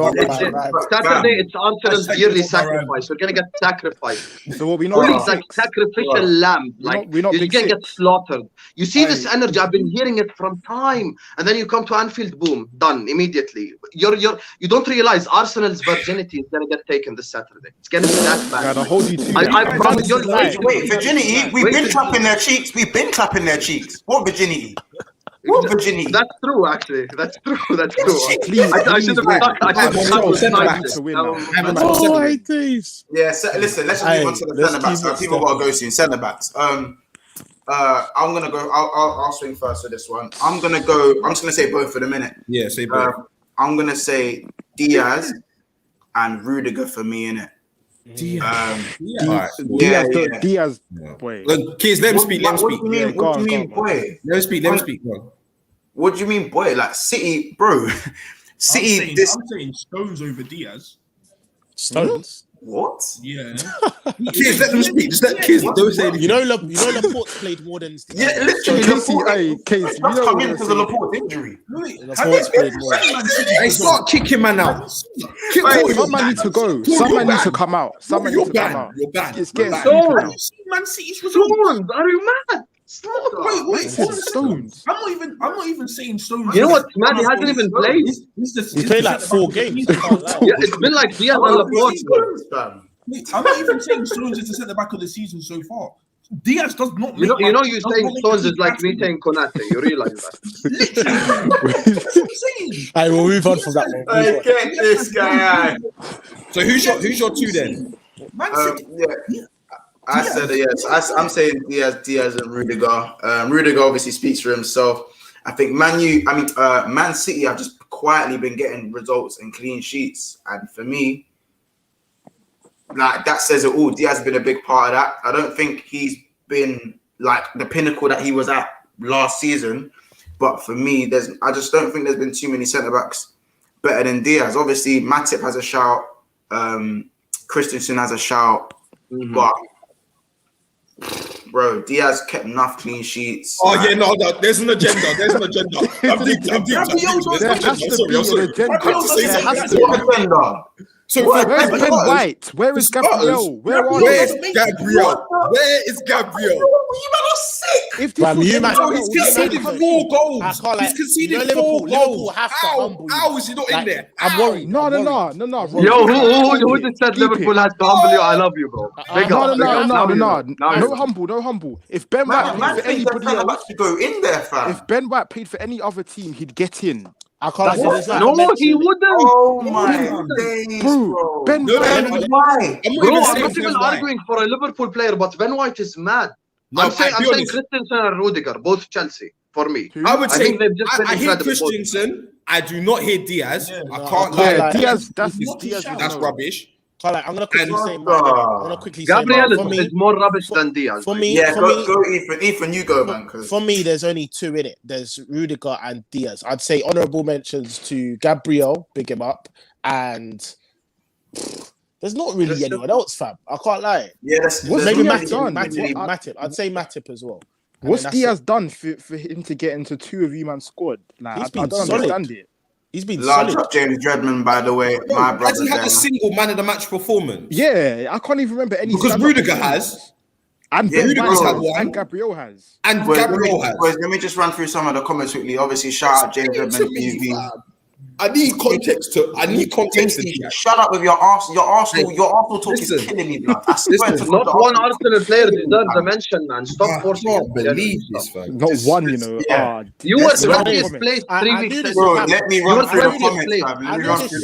it's Arsenal's yearly sacrifice. We're gonna get sacrificed. So what we know is like sacrificial lamb. Like you're gonna get slaughtered. You see this energy? I've been hearing it from time, and then you come to Anfield, boom, done immediately. You don't realize Arsenal's virginity is gonna get taken this Saturday. It's gonna be that bad. I hold you to I promise you. Wait, virginity? We've been clapping their cheeks. We've been clapping their cheeks. What virginity? What virginity? That's true, actually. That's true. Please, I should have stuck. Yeah, listen. Let's just move on to the centre backs. People gotta go soon. Centre backs. I'm gonna go. I'll swing first for this one. I'm just gonna say both for the minute. Yeah, say both. I'm gonna say Diaz and Rudiger for me, innit? Diaz, boy. Kids, let him speak. What do you mean, boy? Let him speak. What do you mean, boy? Like City, bro. City. I'm saying Stones over Diaz. Stones? What? Yeah. Kids, let them speak. Just let kids. Don't say anything. You know, Laporte's played more than. Yeah, literally. Case. That's come in because of Laporte's injury. Laporte's played more. Hey, start kicking man out. Someone needs to go. Someone needs to come out. You're banned. It's getting Man City's was Stones. Are you mad? Wait, Stones. I'm not even saying Stones. You know what, man? He hasn't even played. He played like 4 games. Yeah, it's been like Diaz and Laporte. I'm not even saying Stones is the centre back of the season so far. Diaz does not. You saying Stones is like me saying Konate. You realize that? I will move on from that one. I get this guy. So who's your 2 then? Man City. I said it, yes. I'm saying Diaz, and Rudiger. Rudiger obviously speaks for himself. I think Man City have just quietly been getting results and clean sheets, and for me, like that says it all. Diaz has been a big part of that. I don't think he's been like the pinnacle that he was at last season, but for me, I just don't think there's been too many centre backs better than Diaz. Obviously, Matip has a shout. Christensen has a shout, but bro, Diaz kept enough clean sheets. Oh yeah, no, there's an agenda. There's an agenda. I'm deep. There has to be an agenda. What agenda? So where's Ben White? Where is Gabriel? Where is Gabriel? Where is Gabriel? You man are sick. If this he's conceded 4 goals. He's conceded 4 goals. How is he not in there? I'm worried. No. Yo, who just said Liverpool has to humble you? I love you, bro. No humble. If Ben White played for anybody else, to go in there, fam. If Ben White played for any other team, he'd get in. I can't No, he wouldn't. Oh my days, bro. Ben White. Why? I'm not even arguing for a Liverpool player, but Ben White is mad. I'm saying Christensen and Rudiger, both Chelsea, for me. I would say I hear Christensen. I do not hear Diaz. I can't lie. Diaz, that's rubbish. I'm gonna quickly say. Gabriel is more rubbish than Diaz. For me, go Ethan. Ethan, you go, man. For me, there's only 2 in it. There's Rudiger and Diaz. I'd say honourable mentions to Gabriel, big him up, and there's not really anyone else, fam. I can't lie. Yeah, maybe Matip. I'd say Matip as well. What's Diaz done for him to get into 2 of you man squad? Like, I don't understand it. He's been large solid. James Redmond, by the way. My brother. Has he had a single man of the match performance? Yeah, I can't even remember any. Because Rudiger has. And Rudiger's had one. And Gabriel has. And Gabriel has. Let me just run through some of the comments quickly. Obviously, shout out James Redmond TV. I need context to shut up with your Arsenal talk is killing me, blood. I swear to not one Arsenal player deserves a mention, man. Stop forcing it. I can't believe this, fam. Not one, you know. You were 20th place 3 weeks ago. Bro, let me run through the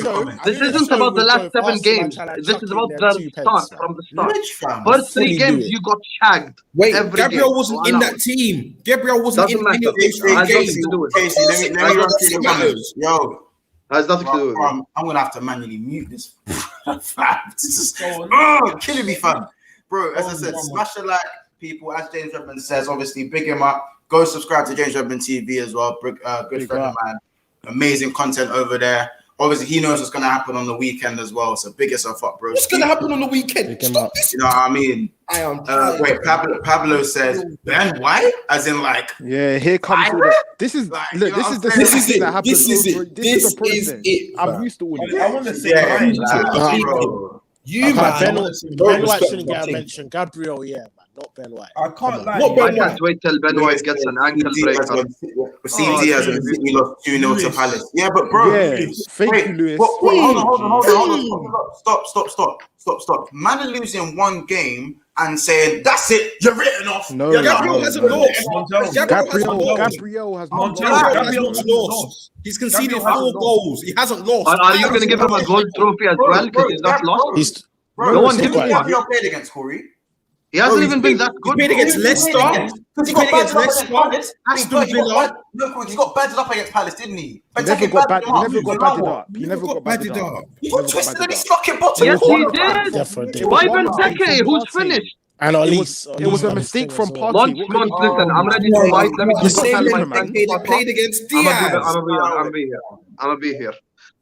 comments. This isn't about the last 7 games. This is about the start, from the start. First 3 games, you got shagged. Wait, Gabriel wasn't in that team. Gabriel wasn't in any of those 3 games. Casey, let me run through the comments. Yo. Has nothing to do with it. I'm gonna have to manually mute this. Killing me, fam. Bro, as I said, smash the like, people. As James Redmond says, obviously, big him up. Go subscribe to James Redmond TV as well. Good friend of mine. Amazing content over there. Obviously, he knows what's gonna happen on the weekend as well. So big yourself up, bro. What's gonna happen on the weekend? Stop this. You know what I mean? I am. Wait, Pablo says Ben White, as in like. Yeah, here comes. This is like, look. This is the thing that happens. This is it. I'm used to all this. I want to say, Ben White shouldn't get a mention. Gabriel, yeah, man, not Ben White. I can't lie. I can't wait till Ben White gets an ankle breaker. See Diaz and we lost 2-0 to Palace. Yeah, but bro, thank you, Lewis. Hold on. Stop. Man are losing 1 game and saying that's it. You're written off. No, Gabriel hasn't lost. Gabriel has not lost. He's conceded 4 goals. He hasn't lost. Are you going to give him a gold trophy as well because he's not lost? No one gives him. Who have you played against, Corey? He hasn't even been that good. He played against Leicester. He played against Leicester. Aston Villa. Look, he got battered up against Palace, didn't he? He never got battered up. He got twisted and he struck him bottom. Yes, he did. Why Benteke? Who's finished? And at least it was a mistake from Partey. Listen, I'm ready to fight. Let me just tell my friend. Played against Diaz. I'm gonna be here.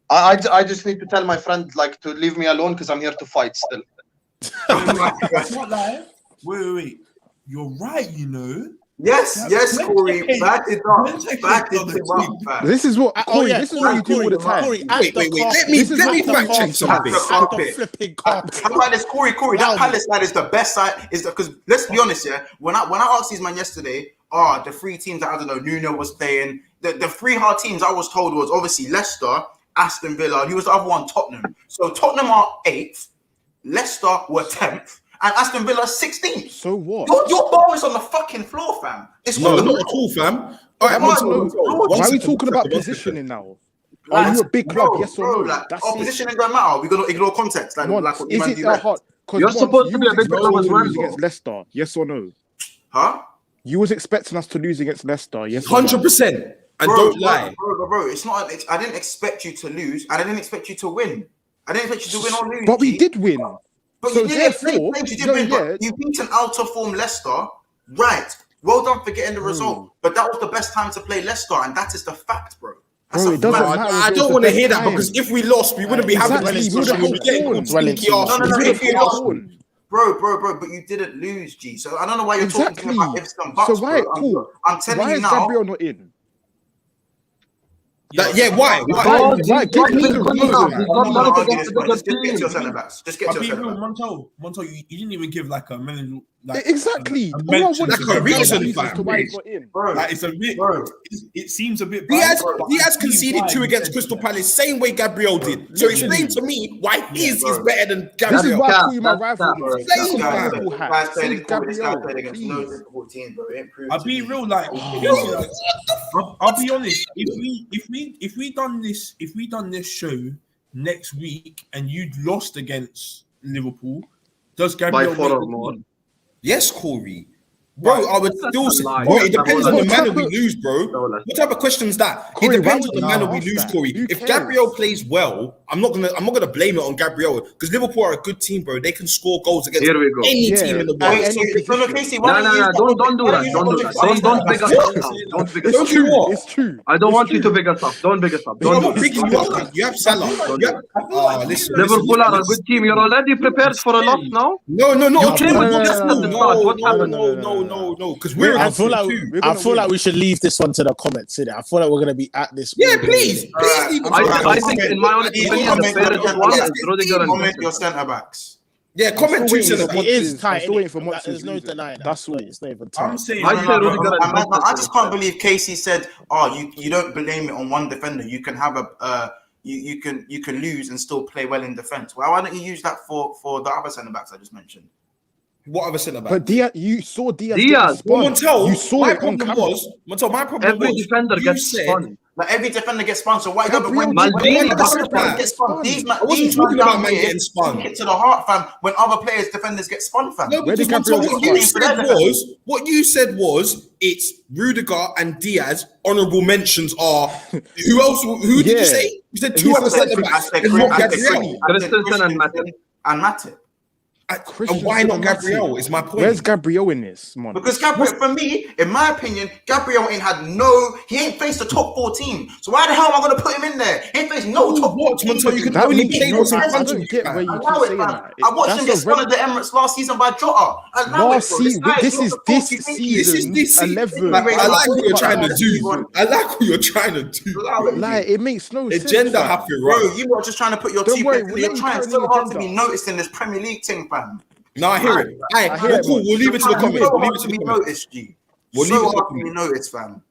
I just need to tell my friend like to leave me alone because I'm here to fight still. That's not live. Wait. You're right, you know. Yes, Corey. Back it up. This is what Corey. This is what you do all the time. Wait. Let me fact check something. How about this, Corey? That Palace side is the best side. Is because let's be honest, yeah. When I asked these man yesterday, the 3 teams that I don't know, Nuno was playing. The 3 hard teams I was told was obviously Leicester, Aston Villa. Who was the other one? Tottenham. So Tottenham are 8th, Leicester were 10th. And Aston Villa 16th. So what? Your ball is on the fucking floor, fam. It's not at all, fam. All right, why are we talking about positioning now? Are you a big club? Yes or no? Positioning don't matter. We're gonna ignore context. Is it that hard? You're supposed to be a big club as well, against Leicester, yes or no? Huh? You was expecting us to lose against Leicester, yes or no? 100%. And don't lie. Bro, it's not. I didn't expect you to lose, and I didn't expect you to win. I didn't expect you to win or lose. But we did win. But So you didn't therefore, but you beat an out of form Leicester, right? Well done for getting the result. But that was the best time to play Leicester, and that is the fact, bro. Bro, it doesn't matter. I don't want to hear that because if we lost, we wouldn't be having this discussion. We'd be getting called stinky arse. No. If you lost, bro, but you didn't lose, G. So I don't know why you're talking about ifs and buts. So why? Bro. Cool. I'm telling why you is now. Gabriel not in? Why? Give me the reason. Just get to your centre backs. Just get to your centre backs. Monto, you didn't even give like a melon. Exactly. A All I mention. want Like a reason, to why he's not in. Bro, Like it's a bit. bro. It seems a bit. Diaz conceded 2 against Crystal Palace, same way Gabriel did. So explain to me why his is better than This is Gabriel. why I call you my rival. This guy Save Gabriel, played against no please. difficult teams, bro. It improved I'll to be me. real, like I'll be honest. If we done this show next week and you'd lost against Liverpool, does Gabriel By 4 or make the more. team? Yes, Corey. Bro, I would still say, lie. bro, it depends on the What manner type we of- lose, bro. No, that's- What type of question is that? Corey, It depends why on the would manner you we ask lose, that? Corey. Who If cares? Gabriel plays well, I'm not gonna blame it on Gabriel because Liverpool are a good team, bro. They can score goals against Here we go. any Yeah. team in the At world. any position. Casey, No, don't do that. Don't big us up now. Don't big us It's up. do true. what? It's true. I don't It's want you to true. big us up. Don't big us up. I'm Don't not do bigging it. you up. You have Salah. Listen. Liverpool are a good team. You're already prepared for a loss now. No, You not came with no, just no, at the no, start. What happened? no. Because we're I up feel like too. We're I gonna feel win. like we should leave this one to the comments, innit? I feel like we're gonna be at this. Yeah, all day. please leave it. I think, in my honest opinion, the fairest one is Rudiger and Comment Messi. your centre backs. Yeah, comment two centre It backs. is tight. I'm still waiting for innit? Monty's There's no reason. denying that. That's all. It's not even I'm tight. saying. I say Rudiger and Messi. I just can't believe Casey said, "Oh, you don't blame it on one defender. You can have you can lose and still play well in defence." Well, why don't you use that for the other centre backs I just mentioned? What other centre back? But Diaz, you saw Diaz. Diaz. Get spun. Montel, You saw my it on problem camera. was, Montel, my problem Every was, defender you gets said- spun. Like every defender gets spun. So why Gabriel when Maldini other gets players spun. get spun? These I wasn't talking about man getting spun. Get to the heart, fam. When other players, defenders get spun, fam. No, Where because did Gabriel Montel, get what you said was it's Rudiger and Diaz. Honourable mentions are who else? Who did Yeah. you say? You said And two he other said- centre I backs said and not Gabriel. Christensen and Matip. And Matip. And why not Gabriel? Is my point. Where's Gabriel in this, man? Because Gabriel, for me, in my opinion, Gabriel he ain't faced a top 4 team. So why the hell am I going to put him in there? He ain't faced no top 4 team. Montel, you can That only makes play no what's in sense. I front of don't you. get where you Allow keep it, saying fam. that. I watched him get That's a spun at the Emirates last season by Jota. Allow it, bro. this guy is not this the force you think he is. season this 11. Like, I like what you're But trying to that's do. what- I like what you're trying to do. Allow it, Like, it makes no sense. Agenda fam. happy, Bro, right? you are just trying to put your Don't team. worry, You're let me trying carry so the hard to agenda. be noticed in this Premier League thing, fam. No, I hear it. Hey, I hear it, cool. man. We'll leave it to the So comments. We'll leave hard it to to be the comments. noticed, G. We'll leave it So to the hard to be comments. noticed, fam.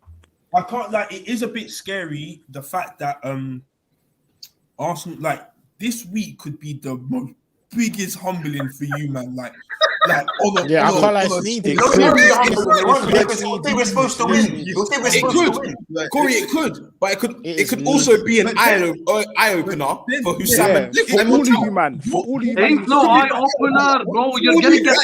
I can't like. It is a bit scary the fact that Arsenal like this week could be the most biggest humbling for you, man. Like Yeah, I can't lie, it's needed. No, It we're could. not humble when they won. It's We're supposed to win. We're supposed It to could, win. Corey. It could, but it is could also be an eye opener for Hussam Yeah, and for all of you, man. For all of you, man. Ain't no eye opener, bro. You're gonna get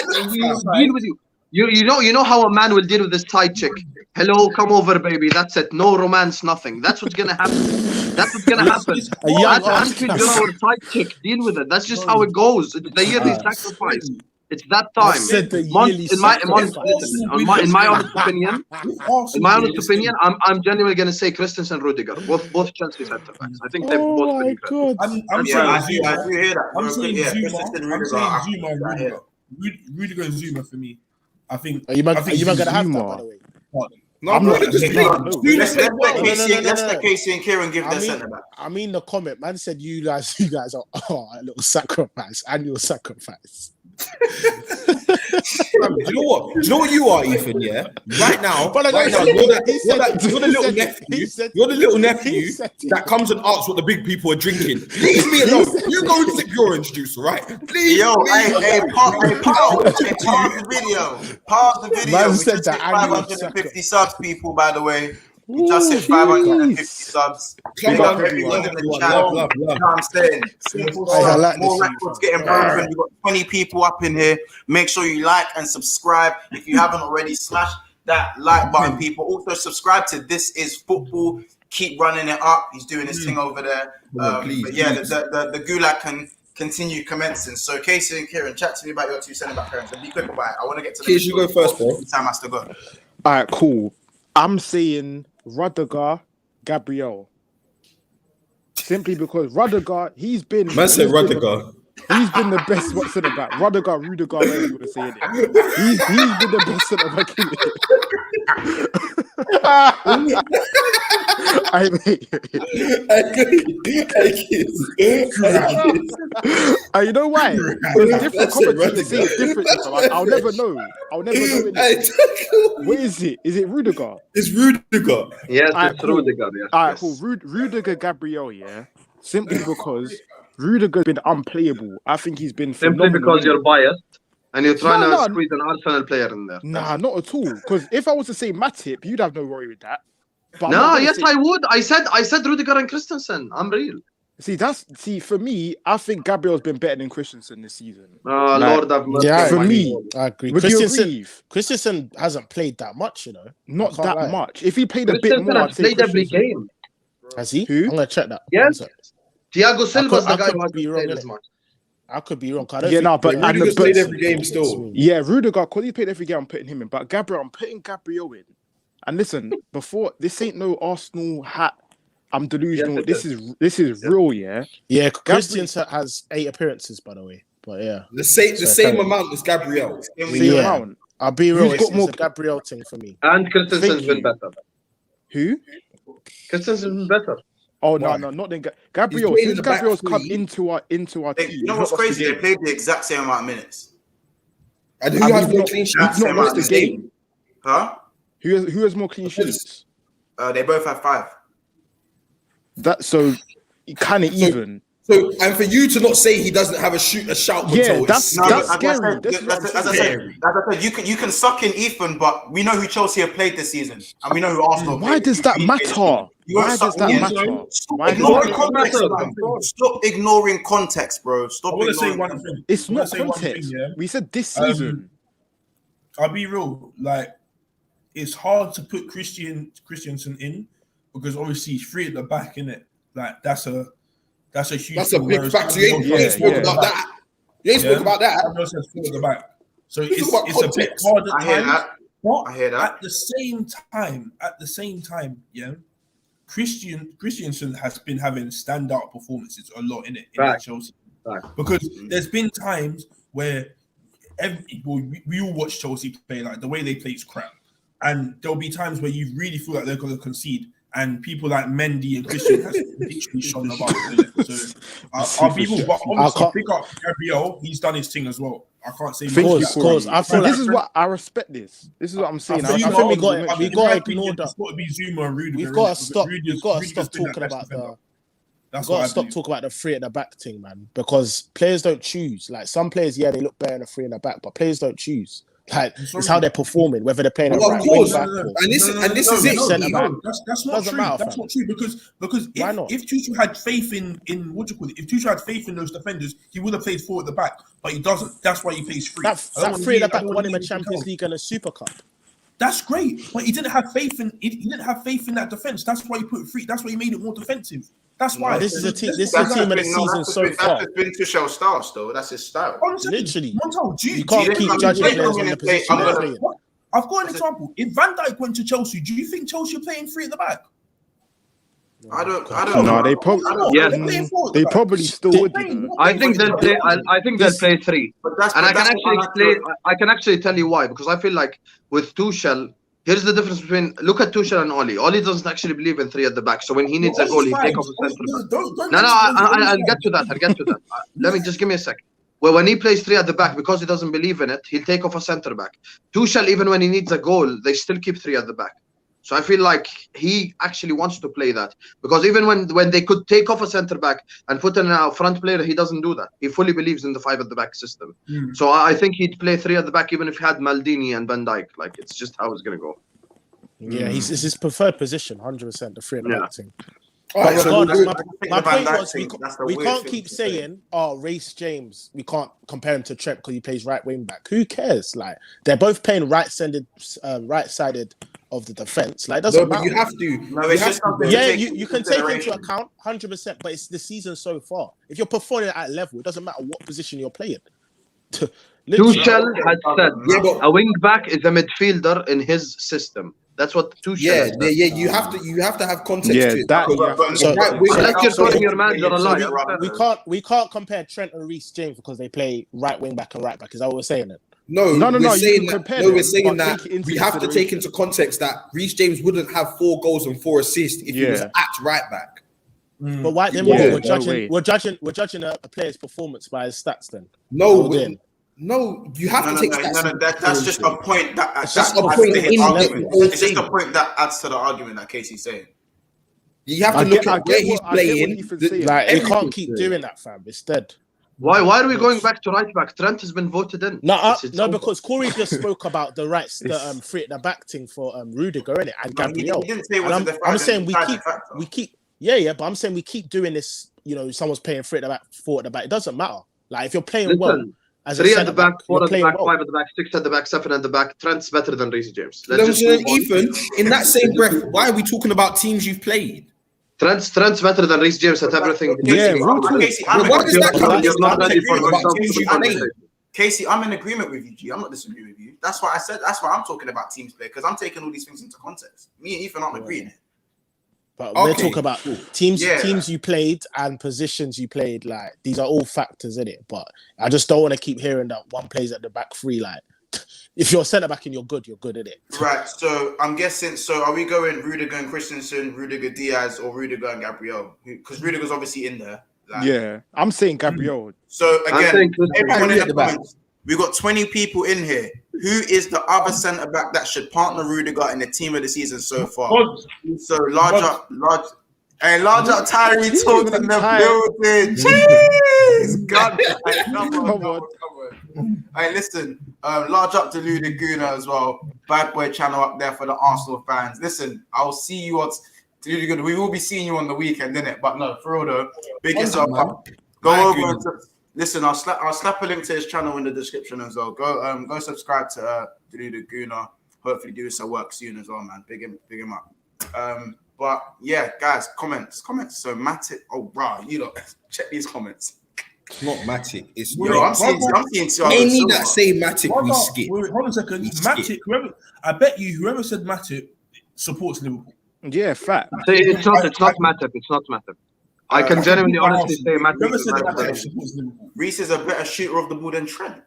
deal with you. You know how a man will deal with this side chick. Hello, come over, baby. That's it. No romance, nothing. That's what's gonna happen. That's what's gonna happen. A young That's Anfield, you're our side chick. Deal with it. That's just how it goes. It's the yearly sacrifice. It's that time. said the Mon- yearly in my sacrifice. in my honest opinion, I'm genuinely gonna say Christensen and Rudiger, both Chelsea centre backs. I think they've both Oh been my incredible. god. I'm Yeah, saying I do hear that. I'm saying Yeah, Zuma. Christensen, I'm Rudiger, saying I- Zuma and I hear Rudiger. Rudiger and Zuma for me. I think. Are you man gonna have that, Zuma. by the way? No, I'm bro, not- just Let's let No. Casey and Kieran give I their mean- centre back. I mean the comment, man said you guys are a little sacrifice, annual sacrifice. Do you know what? Do you know what you are, Ethan? Yeah. Right now, But I right now, don't- you're the he said- little he said- nephew. he said- You're the little he nephew said- that comes and asks what the big people are drinking. Leave me alone. You go and sip your orange juice, all right? Please. Yo, please. pause the video. Pause the video. Man We said just that hit annual 550 subs, people, by the way. We just hit 550 subs. Big up everyone in the chat. Love. You know what I'm saying? Simple I stuff. like More this. records getting broken. We've got 20 people up in here. Make sure you like and subscribe. If you haven't already, smash that like button, people. Also, subscribe to This Is Football. Keep running it up. He's doing his thing over there. Please, but yeah, the gulag can continue commencing. So, Casey and Kieran, chat to me about your two centre-back pairings. And be quick about it. I want to get to the Casey, you go first, bro. Time has to go. All right, cool. I'm saying Rudiger, Gabriel. Simply because Rudiger, he's been... Man said Rudiger. He's been the best centre back. Rudiger, whatever you want to say it. He's been the best centre back in it. You know why? Because different commentators say it differently. So I'll never know. What is it? Is it Rudiger? It's Rudiger. Yes, Alright, it's cool. Rudiger. Yes, Alright, yes. cool. Rudiger, Gabriel, yeah. Simply because Rudiger's been unplayable. I think he's been Simply phenomenal. because you're biased and you're trying No. to squeeze an Arsenal player in there. Nah, not at all. Because if I was to say Matip, you'd have no worry with that. But I'm No, not gonna yes, say- I would. I said Rudiger and Christensen. I'm real. See, for me, I think Gabriel's been better than Christensen this season. Lord have mercy. Yeah, For on me, I agree. would you Christensen, agree? Christensen hasn't played that much, you know. Not I can't that lie. much. If he played a bit Christensen more, has I'd say played every Christensen. game. Has he? Who? I'm gonna check that. Yes. One sec. Thiago Silva's the I guy could who hasn't be wrong, played as innit? much. I could be wrong. I don't Yeah, think no, but Rudiger's played every game still. Yeah, Rudiger, because he played every game, I'm putting him in. But Gabriel, I'm putting Gabriel in. And listen, before this ain't no Arsenal hat. I'm delusional. Yes, this is real, yeah. Yeah, Christensen has 8 appearances, by the way. But yeah, The same amount as Gabriel. Same Yeah. amount. I'll be real. Who's It's got more- a Gabriel thing for me. And Christensen's Thank been you. better. Who? Christensen's been better. Oh Why? no, not then. Gabriel, playing in since the back Gabriel's come three. into our team, You know what's he's not lost crazy? the They game. played the exact same amount of minutes. And And who has he's more not- clean he's sheets? not lost the game. Huh? Who has more clean sheets? They both have 5. That so kind of even. So, and for you to not say he doesn't have a shout Yeah, control, that's- it's No, that's as I scary. said, That's what I'm as I saying. said, you can suck in Ethan, but we know who Chelsea have played this season, and we know who Arsenal. Why played. does that You matter? won't Why suck does that in. matter? Stop Why does ignoring that context, matter? man. Stop ignoring context, bro. Stop I want to say ignoring. one thing. It's I wanna not say one context. thing, yeah? We said this season. I'll be real. Like, it's hard to put Christensen in because obviously he's 3 at the back, innit? Like, that's a huge. that's a thing, big whereas factor. You ain't Yeah, spoke yeah. about that. You ain't spoke about that. Everyone else has 4 at the back. So This is it's about a bit context. hard at I hear times. that. But I hear that. at the same time, yeah, Christensen has been having standout performances a lot in Right. Chelsea. Right. Because there's been times where we all watch Chelsea play, like the way they play is crap. And there'll be times where you really feel like they're going to concede. And people like Mendy and Christian has literally shone above. So I'll be real, but obviously pick up Gabriel. He's done his thing as well. I can't say Thank much. you, Cause I feel But like this is what I respect. This is what I'm saying. I I think think we in gotta my ignore opinion, that. It's got to be Zuma and Rudiger. We've got to innit? stop. Because We've got to Rudiger's stop been that talking best about defender. the. That's Got what to I stop believe. talking about the 3 at the back thing, man. Because players don't choose. Like some players, yeah, they look better in a 3 at the back, but players don't choose. Like it's how they're performing, whether they're playing Well, a of right wing course. back And or this is it. That's not Doesn't true. matter, That's fam. not true because Why not? if Tuchel had faith in what do you call it? If Tuchel had faith in those defenders, he would have played 4 at the back, but he doesn't. That's why he plays 3. that 3 at the back won him a Champions League and a Super Cup. That's great, but he didn't have faith in that defense. That's why he put 3. That's why he made it more defensive. That's why. This is a team. This is That's a team of the just been- season that's so just far. been Tuchel's style, still. That's his style. Honestly, Literally. Montel, You can't keep judging players on the position they're playing. I've got an example. If Van Dijk went to Chelsea, do you think Chelsea are playing 3 at the back? I don't No, know. they probably Yes. they probably still would. You know? I think they'll play. I think they'll play 3. But that's And I can that's actually what explain. I can actually tell you why. Because I feel like with Tuchel, here's the difference between look at Tuchel and Oli. Oli doesn't actually believe in 3 at the back. So when he needs a goal, he take off the centre back. No, I'll get to that. I'll get to that. Let me just give me a sec. Well, when he plays 3 at the back, because he doesn't believe in it, he'll take off a centre back. Tuchel, even when he needs a goal, they still keep 3 at the back. So I feel like he actually wants to play that, because even when they could take off a centre back and put in a front player, he doesn't do that. He fully believes in the 5 at the back system. So I think he'd play 3 at the back even if he had Maldini and Van Dijk. Like, it's just how it's gonna go. Yeah, it's his preferred position, 100%. The free at the back thing. All But right, so regardless, we'll my do- point Van Dijk was thing, that's the we weird can't thing keep to say. saying, "Oh, Reece James, we can't compare him to Trent because he plays right wing back." Who cares? Like they're both playing right-sided of the defense. Like it doesn't no, but matter. you have to. No, you it's have just to, something bro. to Yeah, take you can take into consideration. account 100%, but it's the season so far. If you're performing at a level, it doesn't matter what position you're playing. Literally. Tuchel had said Yeah, but a wing back is a midfielder in his system. That's what Tuchel yeah, has said. you have to have context Yeah, to it. that because you have to- So- right winger- Unless you're so- calling your manager a So liar. we can't compare Trent and Reece James because they play right wing back and right back. Is that what we're saying? Then? No, No, we're you saying can that. compare No, them, we're saying but that take it into we have to take consideration. into context that Reece James wouldn't have 4 goals and 4 assists if he was Yeah. at right back. But why then? Yeah, we're no way. judging a player's performance by his stats. Then No, then. no, you have No, to take no, stats. no, that's just a point that It's adds just a to point his in argument. the It's just a thing. point that adds to the argument that Casey's saying. You have to I look get- I at where get he's what- I get what playing. Ethan's saying. Like you everything. can't keep doing that, fam. It's dead. Why are we going back to right back? Trent has been voted in. It's over. Because Corey just spoke about the free at the back thing for Rudiger, innit, and No, he Gabriel. didn't say it And was I'm saying we deciding keep factor. but I'm saying we keep doing this. You know, someone's playing free at the back, 4 at the back. It doesn't matter. Like if you're playing well Listen, as a 3 at the centre back, back, 4 you're at the playing back, well. 5 at the back, 6 at the back, 7 at the back. Trent's better than Reece James. Then, Let's just move on. Ethan, in that same breath, why are we talking about teams you've played? Trent's better than Reece James at everything. Yeah, Casey, real talk. Casey, What does that come You're not ready for about the teams you've conversation. played? Casey, I'm in agreement with you, G. I'm not disagreeing with you. That's why I said. That's why I'm talking about teams play because I'm taking all these things into context. Me and Ethan aren't agreeing. But we're Okay, talking about teams Yeah. you played and positions you played. Like these are all factors in it. But I just don't want to keep hearing that one plays at the back 3. Like if you're centre back and you're good in it. Right. So I'm guessing. So are we going Rudiger and Christensen, Rudiger Diaz, or Rudiger and Gabriel? Because Rudiger's obviously in there. Like, Yeah, I'm saying Gabriel. So I'm again, saying Christensen. everyone in At the the back. comments, we got 20 people in here. Who is the other centre back that should partner Rudiger in the team of the season so far? So large up Tyree talk in the building. Jeez, God, come on. Hey, listen, large up to Luda Guna as well. Bad boy channel up there for the Arsenal fans. Listen, I'll see you on. We will be seeing you on the weekend, innit? But no, for real though, big yourself up. Go over and listen. I'll slap a link to his channel in the description as well. Go subscribe to Luda Guna. Hopefully, do some work soon as well, man. Big him up. But yeah, guys, comments. So Matic, oh bro, you lot check these comments. It's not Matic. It's I'm seeing any that say Matic, we skip. Wait, hold on a second. We Matic, I bet you whoever said Matic supports Liverpool. Yeah, fact. It's not Matip. It's not Matip. I can genuinely, honestly say Matip. Whoever is said better Matic than supports Liverpool. Reece is a better shooter of the ball than Trent.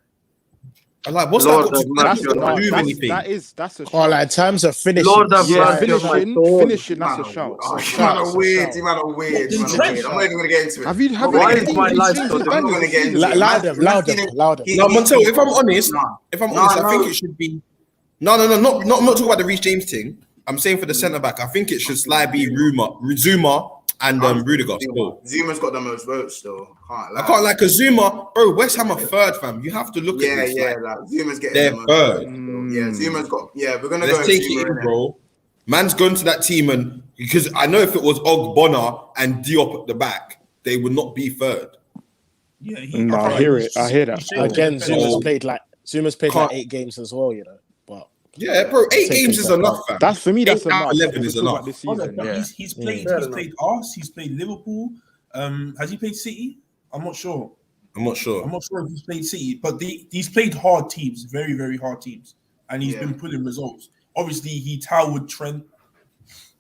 I'm like, what's Lord that got of to mercy, do Lord. with anything? That's a Oh, shout. like in terms of finishing, Lord of Yeah, mercy on my soul. finishing, that's a shout. You man are weird. I'm not even gonna get into it. Have you Why is my life seen so his difficult? I'm not gonna get into it. louder. No, Montel, if I'm honest, I think it should be. No, I'm not talking about the Reece James thing. I'm saying for the centre back, I think it should slide be Zuma and Rudiger. Still. Zuma's got the most votes still. I can't like a Zuma, bro. West Ham are third, fam. You have to look at this. Like Zuma's getting They're the most third. votes. Yeah, Zuma's got. Yeah, we're gonna Let's go. take Zuma it in, innit? bro. Man's going to that team, and because I know if it was Ogbonna and Diop at the back, they would not be third. Yeah, I hear that. Again, Zuma's played like Can't- 8 games as well, you know. But Yeah, bro. 8 games is enough, fam. That's for me. That's 8 out of enough. 11 is We're talking enough. about this season. Yeah. He's played us. He's played Liverpool. Has he played City? I'm not sure. I'm not sure. I'm not sure if he's played City, but he's played hard teams, very, very hard teams, and he's been pulling results. Obviously, he towered Trent.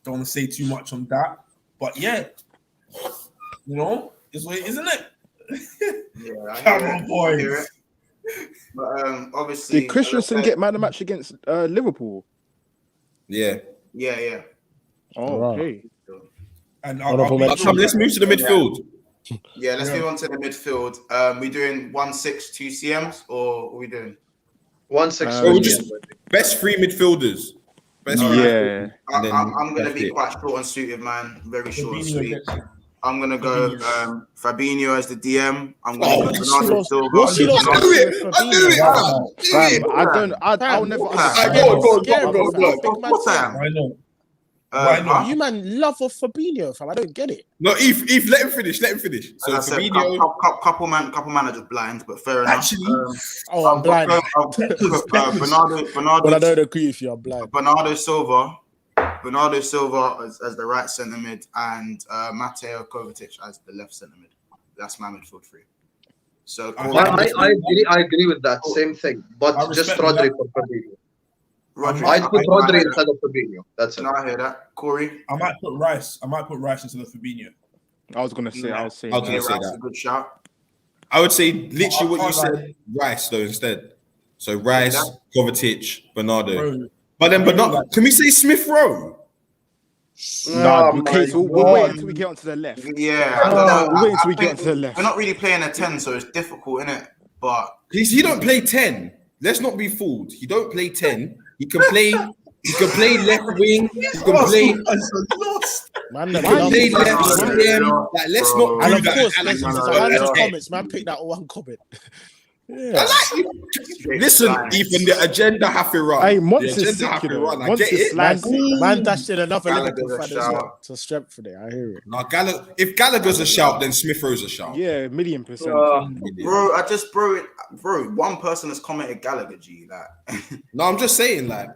Don't want to say too much on that, but yeah, you know, it's what it is, isn't it? Yeah, Come on, boys. But obviously, Did Christensen get man of the match against Liverpool? Yeah. Yeah. Oh, Wow. okay. And Let's move to the midfield. Yeah, let's move on to the midfield. We doing 1-6, 2 CMs, or what are we doing? 1-6. Bro, just best 3 midfielders. Best three. Yeah. I'm going to that's be it. quite short and sweet, man. Very short and sweet. I'm gonna go Fabinho as the DM. I'm gonna go Bernardo Silva. What's she not I knew it. I'll never Go on. I know. You man love of Fabinho, fam. I don't get it. No, Eve, let him finish. So As I said, Fabinho. couple man are just blind, but fair enough. Actually, I'm blind. Bernardo. But I don't agree with you. I'm blind. Bernardo Silva as the right centre mid, and Mateo Kovacic as the left centre mid. That's my midfield three. So I agree with that. Same thing, but just Rodri for Fabinho. I'd put Rodri instead of Fabinho. That's it. No, I hear that. Corey? I might put Rice instead of Fabinho. I was gonna say Rice that. A good shout. I would say literally what you said. Rice though instead. So Rice, Kovacic, Bernardo. But can we say Smith Rowe? No, okay, so we'll wait until we get onto the left. Yeah, we'll wait until we get onto the left. We're not really playing a 10, so it's difficult, innit? But he don't play 10. Let's not be fooled. He don't play 10. He can play left wing. He can play. Man, play left CM. Like, let's not. And do of course, that. there's hundreds of comments. Man, pick that one comment. Yeah. I like you. Listen, Ethan, the agenda have to run. Hey, Monts is sick, you know. I get it. Man dashed in another Liverpool fan as shout. well to strengthen it. I hear it. No, if Gallagher's a shout, then Smith Rowe's a shout. Yeah, 1,000,000%. Bro, one person has commented Gallagher, G. Like, no, I'm just saying, like,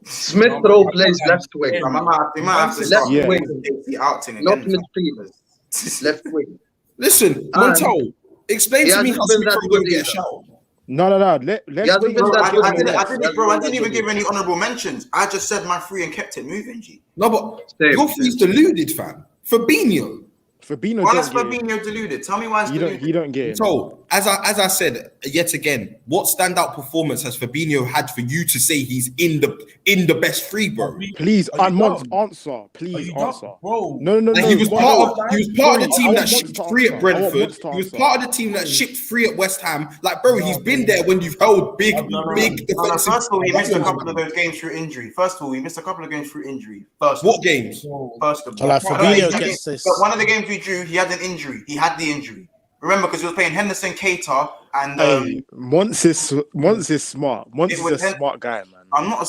Smith Rowe plays left wing. We might have to left wing, the outing not again. midfield. Left wing. Listen, Montel, explain to me how Smith Rowe don't get a shout. No. Let's wait. I didn't even give any honourable mentions. I just said my three and kept it moving, G. No, but your three's deluded, fam. Fabinho. Why is Fabinho deluded? Tell me why it's deluded. You don't get it. So, as I said yet again, what standout performance has Fabinho had for you to say he's in the best three, bro? Please, answer. Please answer. Bro. No. He was part of the team that shipped free at Brentford. He was part of the team that shipped free at West Ham. Like, bro, he's been there when you've held big defensive. First of all, he missed a couple of those games through injury. What games? First of all, Fabinho gets this. But one of the games we drew, he had an injury. He had the injury. Remember, because he was playing Henderson, Keita, and Monts is smart. Monts is a smart guy, man. I'm not a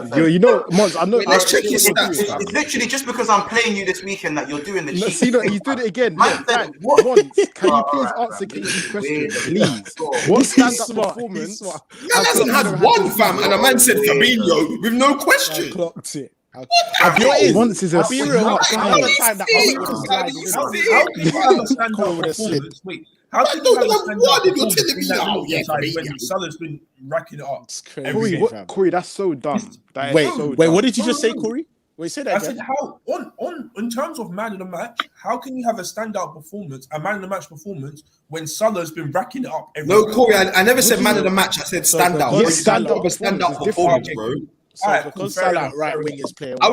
bro. You know, Monts. I know. Let's check his stats. It's literally just because I'm playing you this weekend that you're doing the shit. See, he's doing it again. Monts, can you please answer Casey's question, please? What stand-up performance? Man hasn't had one, fam, and a man said Fabinho with no question. Clocked it. Monts is a smart guy. How can you understand that performance? Wait, how can you understand that when Salah's been racking it up? Corey, that's so dumb. Wait, what did you just say, Corey? Wait, say that again. I said how in terms of man of the match, how can you have a man of the match performance when Salah's been racking it up? No, Corey, I never said man of the match. I said standout. Standout performance, bro. So because Salah right wing is playing, I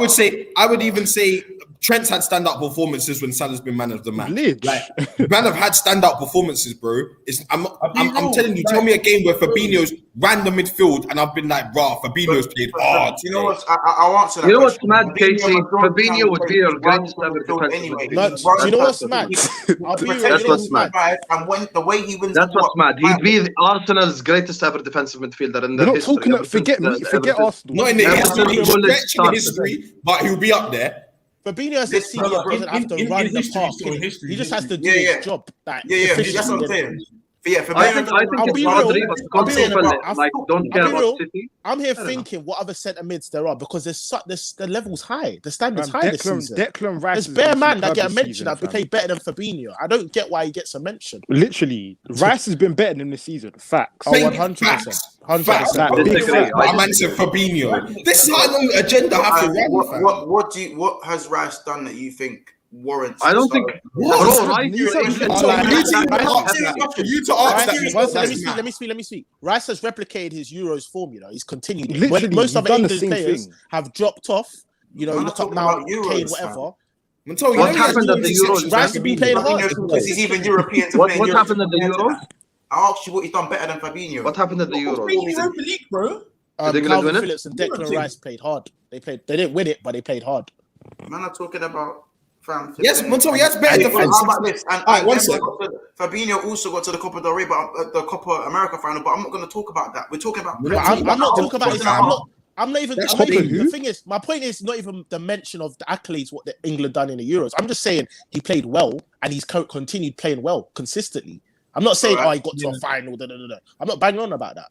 would even say Trent's had standout performances when Salah's been man of the match. Like, man have had standout performances, bro. I'm telling you, tell me a game where Fabinho's ran the midfield and I've been like, rah, Fabinho's played hard. You know what? I'll answer that. You know what's mad, Casey? Fabinho would be your greatest ever defensive anyway. Do you know what's mad? That's what's mad. And when the way he wins, that's what's mad. He'd be Arsenal's greatest ever defensive midfielder in the history. Not talking. Forget Arsenal. Not in the history, but he'll be up there. Fabinho as a senior doesn't have to run the park. He just has to do his job. That's what I'm saying. I think it's Rodri, but like, don't care about City. I'm here thinking what other centre mids there are because the level's high, the standard's high this season. Declan Rice. There's bare man that get a mention that play better than Fabinho. I don't get why he gets a mention. Literally, Rice has been better than this season. Facts. 100%. 100%. My man said Fabinho. This is how long agenda have to run. What has Rice done that you think warrants? I don't think. Let me speak. Rice has replicated his Euros formula. He's continued. Literally, most other English players have dropped off. You know, look up now, Kane, whatever. What happened at the Euros? Rice has been playing hard because he's even European. What happened at the Euros? I asked you what he's done better than Fabinho. What happened at the Euros? Europa League, bro. Calvin Phillips and Declan Rice played hard. They didn't win it, but they played hard. Man, I'm talking about Yes, Montoya, he has better defense. How about this? And one second. Fabinho also got to the Copa del Rey, but the Copa America final. But I'm not going to talk about that. We're talking about. I'm not talking about his. I'm not even. Who? The thing is, my point is not even the mention of the accolades what the England done in the Euros. I'm just saying he played well and he's continued playing well consistently. I'm not saying he got to a final. I'm not banging on about that.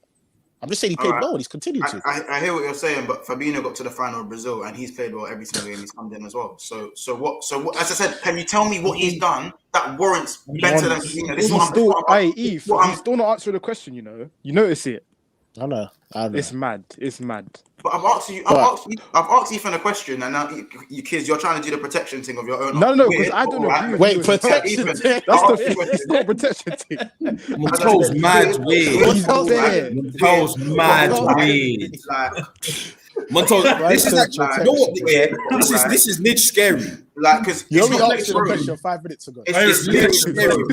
I'm just saying he played well and he's continued to. I hear what you're saying, but Fabinho got to the final of Brazil and he's played well every single game he's come in as well. So what? As I said, can you tell me what he's done that warrants better than Fabinho? This is what he's still not answering the question. You notice it. I know. It's mad. But I've asked you for a question, and now you kids, you're trying to do the protection thing of your own. No, because I don't agree. Wait, protection. It's not protection thing. Montoya's mad weird. Montoya's mad weird. Montoya, this is like, you know what? Yeah, this is niche scary. Like, because you only asked the question 5 minutes ago. It's niche scary,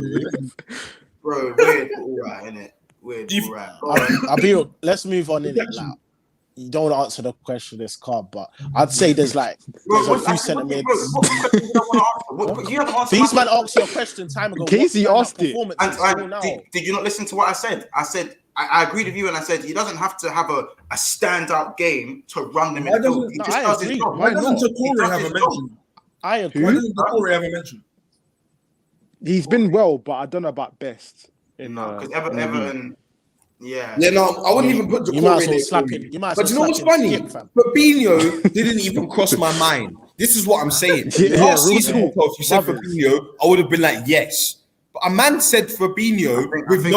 bro. Weird, all right, innit? Weird, all right. Let's move on in it. Like, you don't answer the question this card, but I'd say there's a few centimeters. These man asked you a question time ago. Casey asked it. Did you not listen to what I said? I said I agreed with you, and I said he doesn't have to have a standout game to run the midfield. He just does his job. Why doesn't Toure have a mention? I agree. Why doesn't Toure have a mention? He's been well, but I don't know about best. Because Everton. Yeah, no, I wouldn't even put the core in it. But you know what's funny? Fabinho didn't even cross my mind. This is what I'm saying. Last season, if you said Fabinho, I would have been like, yes. But a man said Fabinho with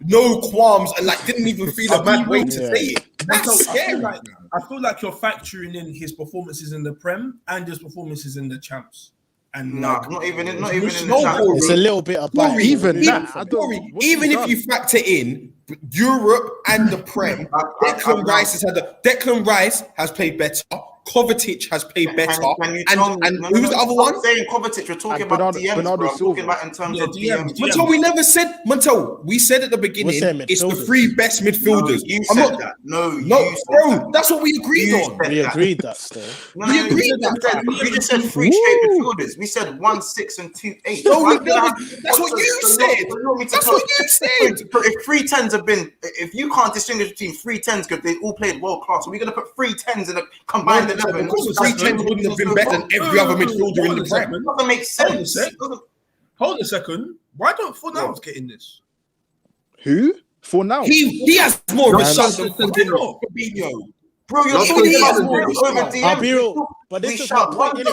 no qualms and didn't even feel a bad way to say it. That's scary. I feel like you're factoring in his performances in the Prem and his performances in the Champs. And not even in the Champs. It's a little bit of both. Even if you factor in Europe and the Prem, Declan Rice has played better. Kovacic has played better. And who's the other one? I'm saying Kovacic. We're talking about DMs, bro. I'm talking about in terms of DMs. Montel, we never said, Montel, we said at the beginning, it's the three best midfielders. No, you said that. No, bro, that's what we agreed on. We agreed that still. We agreed that. We just said three straight midfielders. We said 1, 6, and 2, 8. That's what you said. That's what you said. If 3 10s have been, if you can't distinguish between 3 10s because they all played world class, are we going to put 3 10s in a combined 11? Because 3 10s wouldn't have been better than every other midfielder in the Prem. It doesn't make sense. Hold a second. Why don't Fornals get in this? Who? Fornals? He has more of a shot than Fabinho. Bro, you're talking about over DM. But this is my point.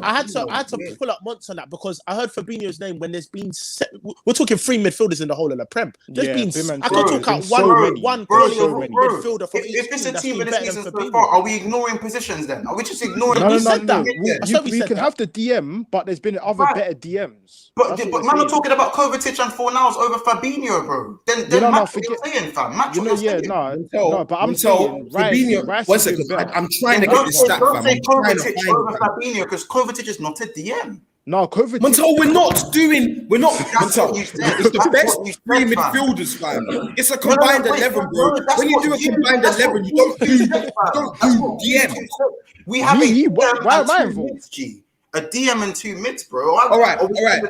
I had to pull up Monts on that because I heard Fabinho's name when there's been we're talking 3 midfielders in the whole of the Prem. There's been I can talk out one midfielder from each if it's a team in the season so far, are we ignoring positions then? Are we just ignoring? No. We can have the DM, but there's been other better DMs. But man, I'm talking about Kovacic and Fornals over Fabinho, bro. Then match what you're saying, fam. Match what you're saying. No, but I'm saying Fabinho. One second, I'm trying to get this stat, fam. Say Kovacic over Fabinho because Kovacic is not a DM. No, Kovacic. Montel, we're not. Montel, it's the best 3 midfielders, fam. It's a combined 11, bro. When you do a combined 11, you don't do DM. We have why am I involved? A DM and 2 mids, bro. All right.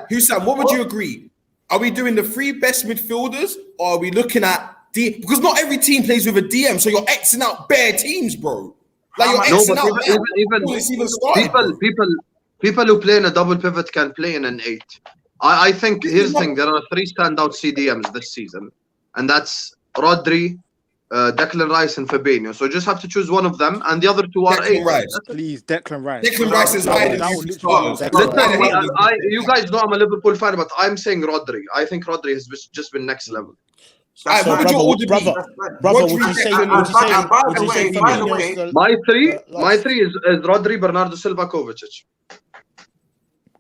Husam, what would you agree? Are we doing the 3 best midfielders, or are we looking at because not every team plays with a DM, so you're Xing out bare teams, bro. Like you're Xing out people who play in a double pivot can play in an 8. I think here's the thing: there are 3 standout CDMs this season, and that's Rodri, Declan Rice, and Fabinho. So you just have to choose one of them, and the other 2 are 8. Please, Declan Rice. Declan Rice is higher. You guys know I'm a Liverpool fan, but I'm saying Rodri. I think Rodri has just been next level. Brother, would you say? My three is Rodri, Bernardo Silva, Kovacic.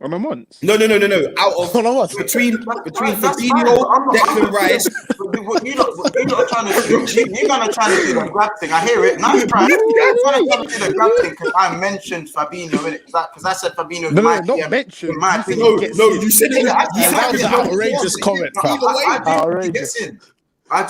On a month? No. Out of between Fabinho, Declan Rice. You're trying to do the grab thing. I hear it. Now you're trying to do the grab thing because I mentioned Fabinho in it because I said Fabinho. No, not mentioned. You said it. That was an outrageous comment. I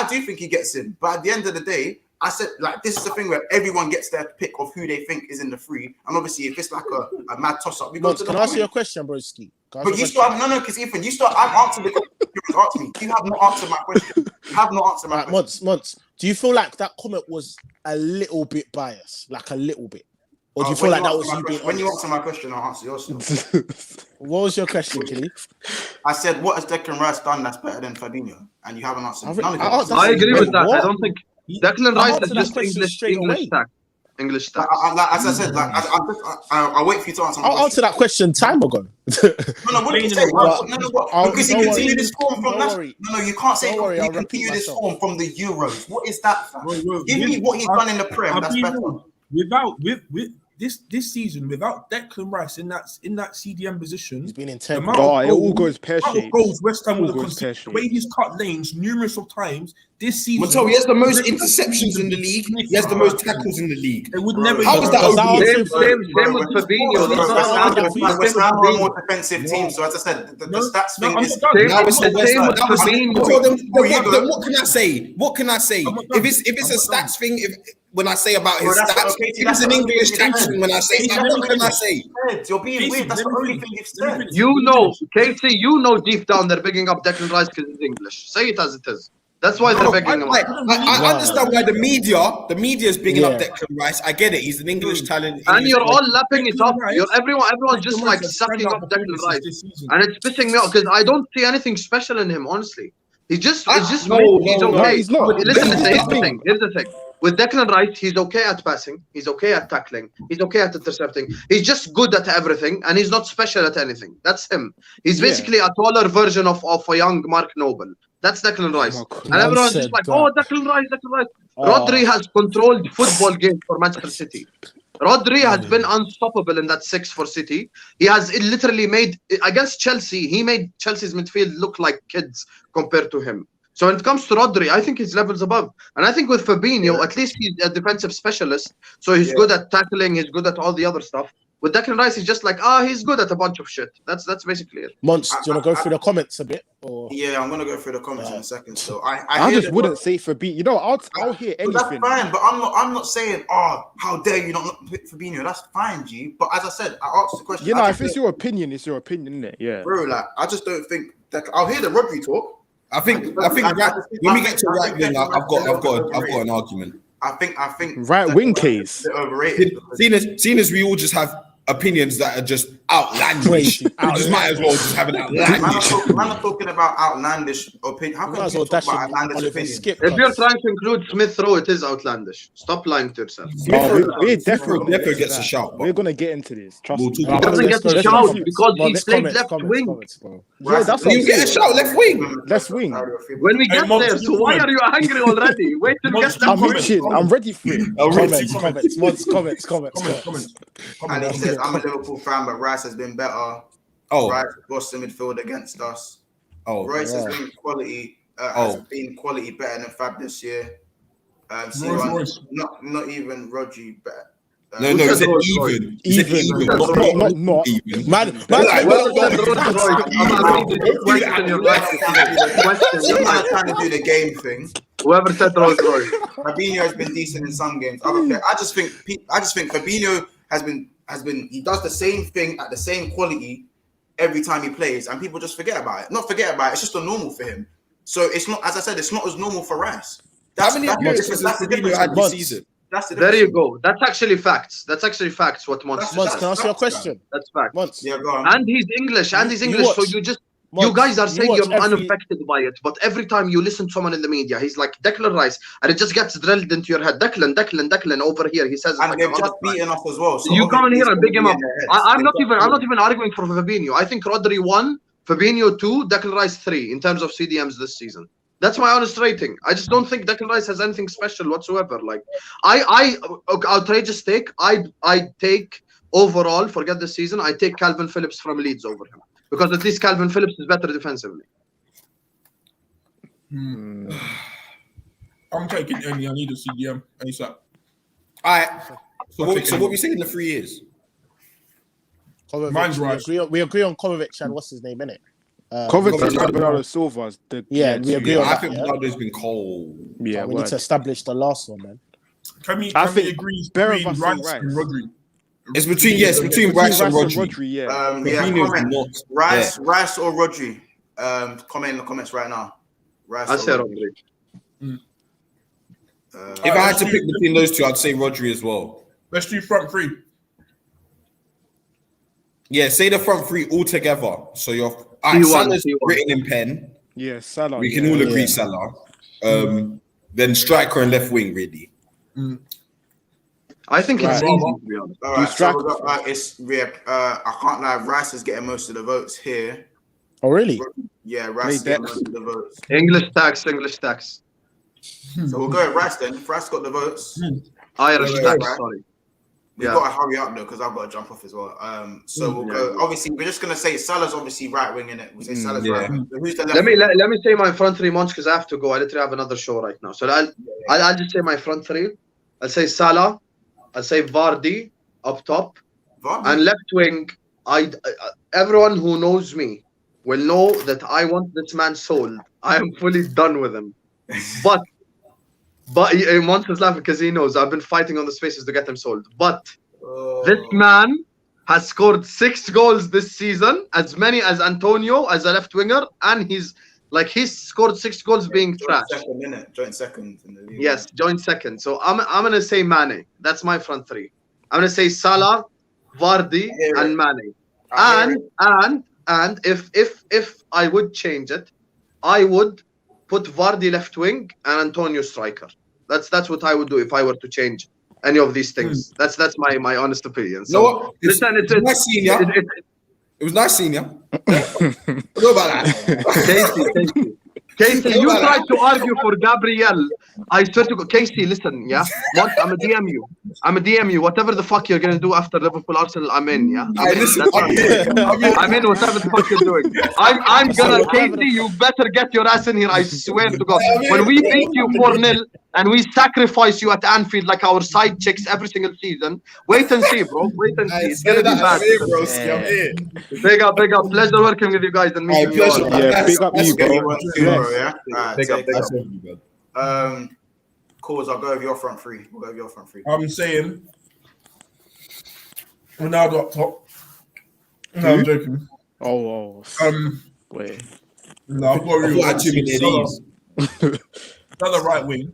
do think he gets in, but at the end of the day, I said, like, this is the thing where everyone gets their pick of who they think is in the three. And obviously, if it's like a mad toss-up, we go to the Can I ask you a question, broski? But you start, no, because Ethan, you start, I've answered the question you asked me. You have not answered my question. You have not answered my question. Months, do you feel like that comment was a little bit biased? Like a little bit? Or do you feel like that was you being honest? When you answer my question, I'll answer yours. What was your question, Killy? I said, what has Declan Rice done that's better than Fabinho? And you haven't answered none of it. I agree with that. What? I don't think Declan Rice is just English stack. As I said, I'll wait for you to answer. I'll answer that question time ago. No, what did you say? Because he continued this form from that. No, you can't say he continued this form from the Euros. What is that? Give me what he's done in the Prem. That's better. With this season, without Declan Rice in that CDM position, he's been intense. It all goes pear-shaped. Goals West Ham will concede. The way he's cut lanes numerous of times this season. Mattel, he has the most interceptions in the league. He has the most tackles in the league. It would never. How is that? Same with Fabinho. West Ham are a more defensive team. So as I said, the stats thing is. Now it's the West Ham. Then what can I say? What can I say? If it's a stats thing, when I say about his stats, it's an English champion. When I say that, what can I say? You're being weird. That's the only thing you've said. You know, Casey, you know deep down they're bigging up Declan Rice because he's English. Say it as it is. That's why they're bigging him up. I understand why the media is bigging up Declan Rice. I get it. He's an English talent. And you're all lapping it up. Everyone's just like sucking up Declan Rice. And it's pissing me off because I don't see anything special in him, honestly. He's just he's okay. He's not. Listen, here's the thing. With Declan Rice, he's okay at passing. He's okay at tackling. He's okay at intercepting. He's just good at everything, and he's not special at anything. That's him. He's basically a taller version of a young Mark Noble. That's Declan Rice. And everyone's just like, Declan Rice. Rodri has controlled football games for Manchester City. Rodri has been unstoppable in that 6 for City. He has literally made, against Chelsea, he made Chelsea's midfield look like kids compared to him. So when it comes to Rodri, I think his level's above. And I think with Fabinho, at least he's a defensive specialist. So he's good at tackling. He's good at all the other stuff. With Declan Rice, he's just like, he's good at a bunch of shit. That's basically it. Monts, do you want to go through the comments a bit? Or? Yeah, I'm going to go through the comments in a second. So I just wouldn't say Fabinho. You know, I'll hear anything. That's fine, but I'm not saying, how dare you not pick Fabinho. That's fine, G. But as I said, I asked the question. You know, if it's your opinion, it's your opinion, isn't it? Yeah. Bro, like, I just don't think that I'll hear the Rodri talk. I think when we get to right wing, I've got an argument. I think right wing case overrated. Seeing as we all just have opinions that are just outlandish, we just might as well just have an outlandish. I'm not talking about outlandish opinion. How can you talk about outlandish opinion? If you're trying to include Smith Rowe, it is outlandish. Stop lying to yourself. We're definitely gets a shout. We're gonna get into this. Trust me. He doesn't get a shout because he played left wing. Yeah, that's what you get a shout left wing. Left wing. When we get there, so why are you angry already? Wait till we get that comment. I'm ready for it. Comments. And he says, I'm a Liverpool fan, but Rice has been better. Rice lost the midfield against us. Royce has been quality. Has been quality better than Fab this year. Not even Rodri better. No, he said even. He said even. Not even. Man, trying to do the game thing. Whoever said Rolls Royce. Fabinho has been decent in some games. I just think Fabinho has been. He does the same thing at the same quality every time he plays, and people just forget about it. Not forget about it. It's just a normal for him. So it's not, as I said, it's not as normal for Rice. That's the difference. There you go. That's actually facts. What Mons said. Can I ask you a question? That's facts. Mons. Yeah, go on. And he's English. So you guys are saying you're unaffected by it, but every time you listen to someone in the media, he's like Declan Rice, and it just gets drilled into your head. Declan over here. He says, and they've just beaten us as well. So you come in here and big him up. I'm not even arguing for Fabinho. I think Rodri 1, Fabinho 2, Declan Rice 3 in terms of CDMs this season. That's my honest rating. I just don't think Declan Rice has anything special whatsoever. Like, outrageous take. I take overall, forget this season, I take Calvin Phillips from Leeds over him. Because at least Calvin Phillips is better defensively. I'm taking any. I need a CDM ASAP. All right. So what we saying in the 3 years? Mine's right. We agree on Kovacic and what's his name, innit? Kovacic and Bernardo Silva's we agree on that. I think Bernardo's been cold. Yeah, we need to establish the last one, man. Can we I think agree better between of us and Rice and Rice. Rodri? It's between Rice and Rodri. Yeah, Fabinho's comment. not Rice or Rodri. Comment in the comments right now. Rice I or say Rodri. Rodri. If I had to pick between those two, I'd say Rodri as well. Let's do front three. Yeah, say the front three all together. So you're Salah's written in pen. Yeah, Salah. We can all agree Salah. Then striker and left wing, really. I think it's easy, to be honest. All right, so I can't lie. Rice is getting most of the votes here. Oh, really? Yeah, Rice is getting most of the votes. English tax. So we'll go with Rice then. If Rice got the votes. Irish tax, sorry. We've got to hurry up though because I've got to jump off as well. So we'll go. Obviously, we're just gonna say Salah's obviously right wing in it. We'll say Salah's right wing. So who's the left? Let me say my front three months because I have to go. I literally have another show right now. So I'll just say my front three. I'll say Salah. I'll say Vardy up top. And left wing. Everyone who knows me will know that I want this man sold. I am fully done with him. But Monster's laughing because he knows I've been fighting on the spaces to get him sold. But this man has scored 6 goals this season, as many as Antonio as a left winger, and he's scored 6 goals being trash. Joint second in the league. Yes, joint second. So I'm gonna say Mane. That's my front three. I'm gonna say Salah, Vardy, and Mane. And if I would change it, I would put Vardy left wing and Antonio striker. That's what I would do if I were to change any of these things. That's my honest opinion. So listen, it was nice seeing you. What about that? Casey, you tried to argue for Gabriel. I swear to God, Casey, listen, yeah. I'm a DM you. Whatever the fuck you're gonna do after Liverpool Arsenal, I'm in, yeah. I'm in whatever the fuck you're doing. I'm gonna, Casey, you better get your ass in here. I swear to God. When we beat you 4-0 and we sacrifice you at Anfield like our side chicks every single season, wait and see, bro. Wait and see. It's gonna be bad. Big up. Pleasure working with you guys and meeting you all. Yeah, big up you, bro. Yeah. Big up. Cause I'll go with your front three. We'll go with your front three. I'm saying Ronaldo up top. No, I'm joking. Wait. No, I've got I had too many of these. Another right wing.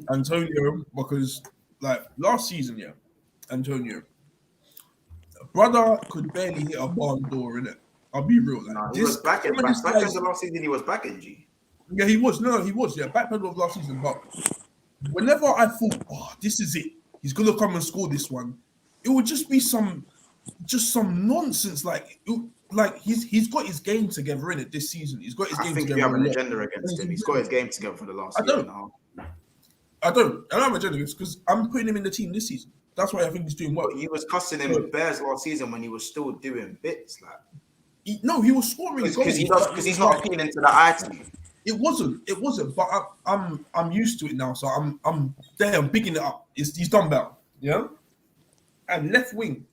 Antonio, because like last season, Antonio, brother could barely hit a barn door in it. I'll be real. Like, he was back in the last season. He was back in G. Yeah, he was. No, he was. Yeah, back of last season. But whenever I thought, this is it, he's gonna come and score this one, it would just be some nonsense. Like he's got his game together in it this season. He's got his game together. I think you have an agenda against him. He's got his game together for the last year and a half. I don't have an agenda because I'm putting him in the team this season. That's why I think he's doing well. But he was cussing him with Bears last season when he was still doing bits like. He was scoring because he's not appealing to the eye team. It wasn't. But I'm used to it now, so I'm there. I'm picking it up. He's done well, yeah. And left wing,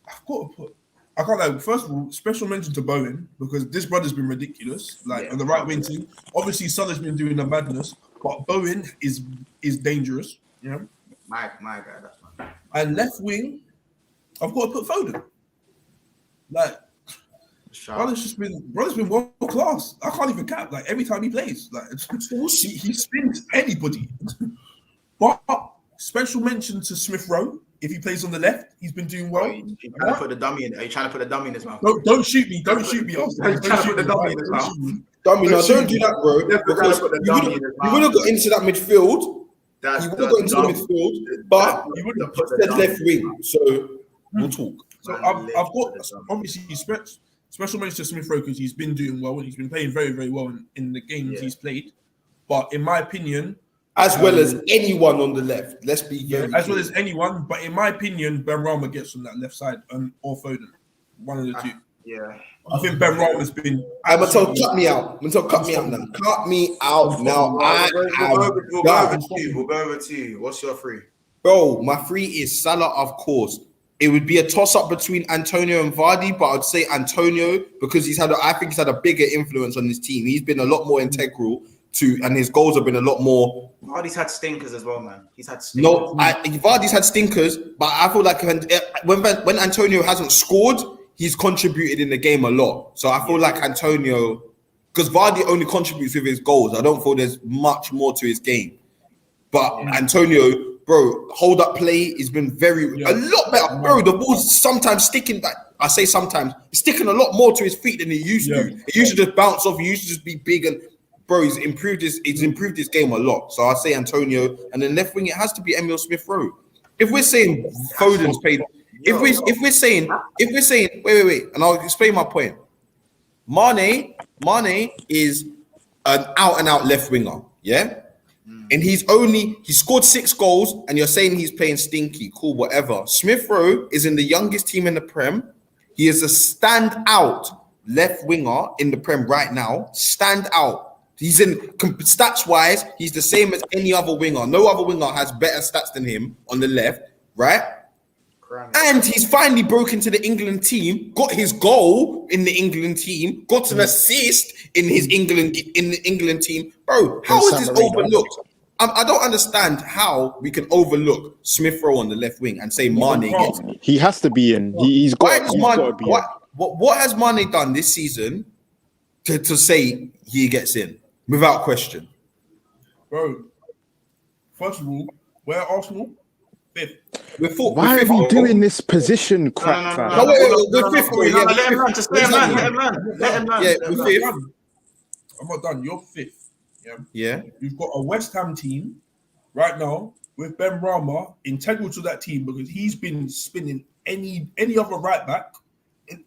I've got to put. I can't like. First of all, special mention to Bowen because this brother's been ridiculous. Like on the right wing team, obviously Salah's been doing the madness, but Bowen is dangerous. Yeah, my guy. That's fine. And left wing, I've got to put Foden. Like. Brother's been world class. I can't even cap. Like every time he plays, like he spins anybody. But special mention to Smith Rowe. If he plays on the left, he's been doing well. You're trying to put the dummy in. Are you trying to put the dummy in his mouth? Don't shoot me. Don't shoot me. Don't shoot the dummy in his mouth. Dummy, no, don't do that, bro. Because you would have got into that midfield. You would have got into the midfield, but you would have put the left wing. So we'll talk. So I've got obviously special mention to Smith Rowe because he's been doing well and he's been playing very, very well in the games he's played. But in my opinion, as well as anyone on the left, let's be well as anyone. But in my opinion, Ben Rama gets on that left side or Foden, one of the two. Yeah, I think Ben Rama's been. I'm gonna tell cut me out. I'm gonna cut me out now. Cut me out now. We'll go over to you. What's your three? Bro, my three is Salah, of course. It would be a toss-up between Antonio and Vardy, but I'd say Antonio because I think he's had a bigger influence on this team. He's been a lot more integral and his goals have been a lot more. Vardy's had stinkers as well, man. He's had stinkers. No, Vardy's had stinkers, but I feel like when Antonio hasn't scored, he's contributed in the game a lot. So I feel like Antonio, because Vardy only contributes with his goals. I don't feel there's much more to his game. But Antonio, bro, hold up play has been a lot better. Bro, the ball's sometimes sticking back. I say sometimes, it's sticking a lot more to his feet than it used to. It used to just bounce off. He used to just be big and bro, he's improved his game a lot. So I say Antonio, and then left wing it has to be Emile Smith-Rowe. If we're saying Foden's played, if we're saying, wait, and I'll explain my point. Mane is an out and out left winger, yeah, and he scored 6 goals, and you're saying he's playing stinky, cool, whatever. Smith-Rowe is in the youngest team in the Prem. He is a standout left winger in the Prem right now. Stand out. He's in stats wise, he's the same as any other winger. No other winger has better stats than him on the left, right? And he's finally broken to the England team, got his goal in the England team, got an assist in the England team. Bro, how is this overlooked? I don't understand how we can overlook Smith-Rowe on the left wing and say Mane gets in. He has to be in. He's got to be in. What has Mane done this season to say he gets in? Without question. Bro, first of all, where are Arsenal? 5th. Why are we doing this position crap? No, we're 5th. Let him learn. Let him learn. Yeah, we're 5th. I'm not done. You're 5th. Yeah. You've got a West Ham team right now with Ben Rama integral to that team because he's been spinning any other right back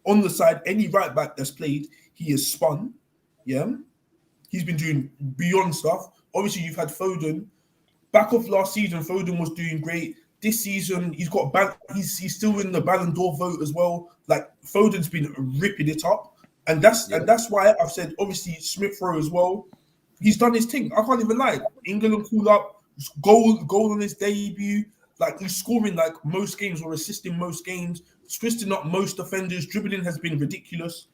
on the side. Any right back that's played, he has spun. Yeah. He's been doing beyond stuff. Obviously, you've had Foden. Back off last season, Foden was doing great. This season, he's still in the Ballon d'Or vote as well. Like Foden's been ripping it up, and that's why I've said obviously Smith-Rowe as well. He's done his thing. I can't even lie. England call up goal on his debut. Like he's scoring like most games or assisting most games, twisting up most defenders. Dribbling has been ridiculous.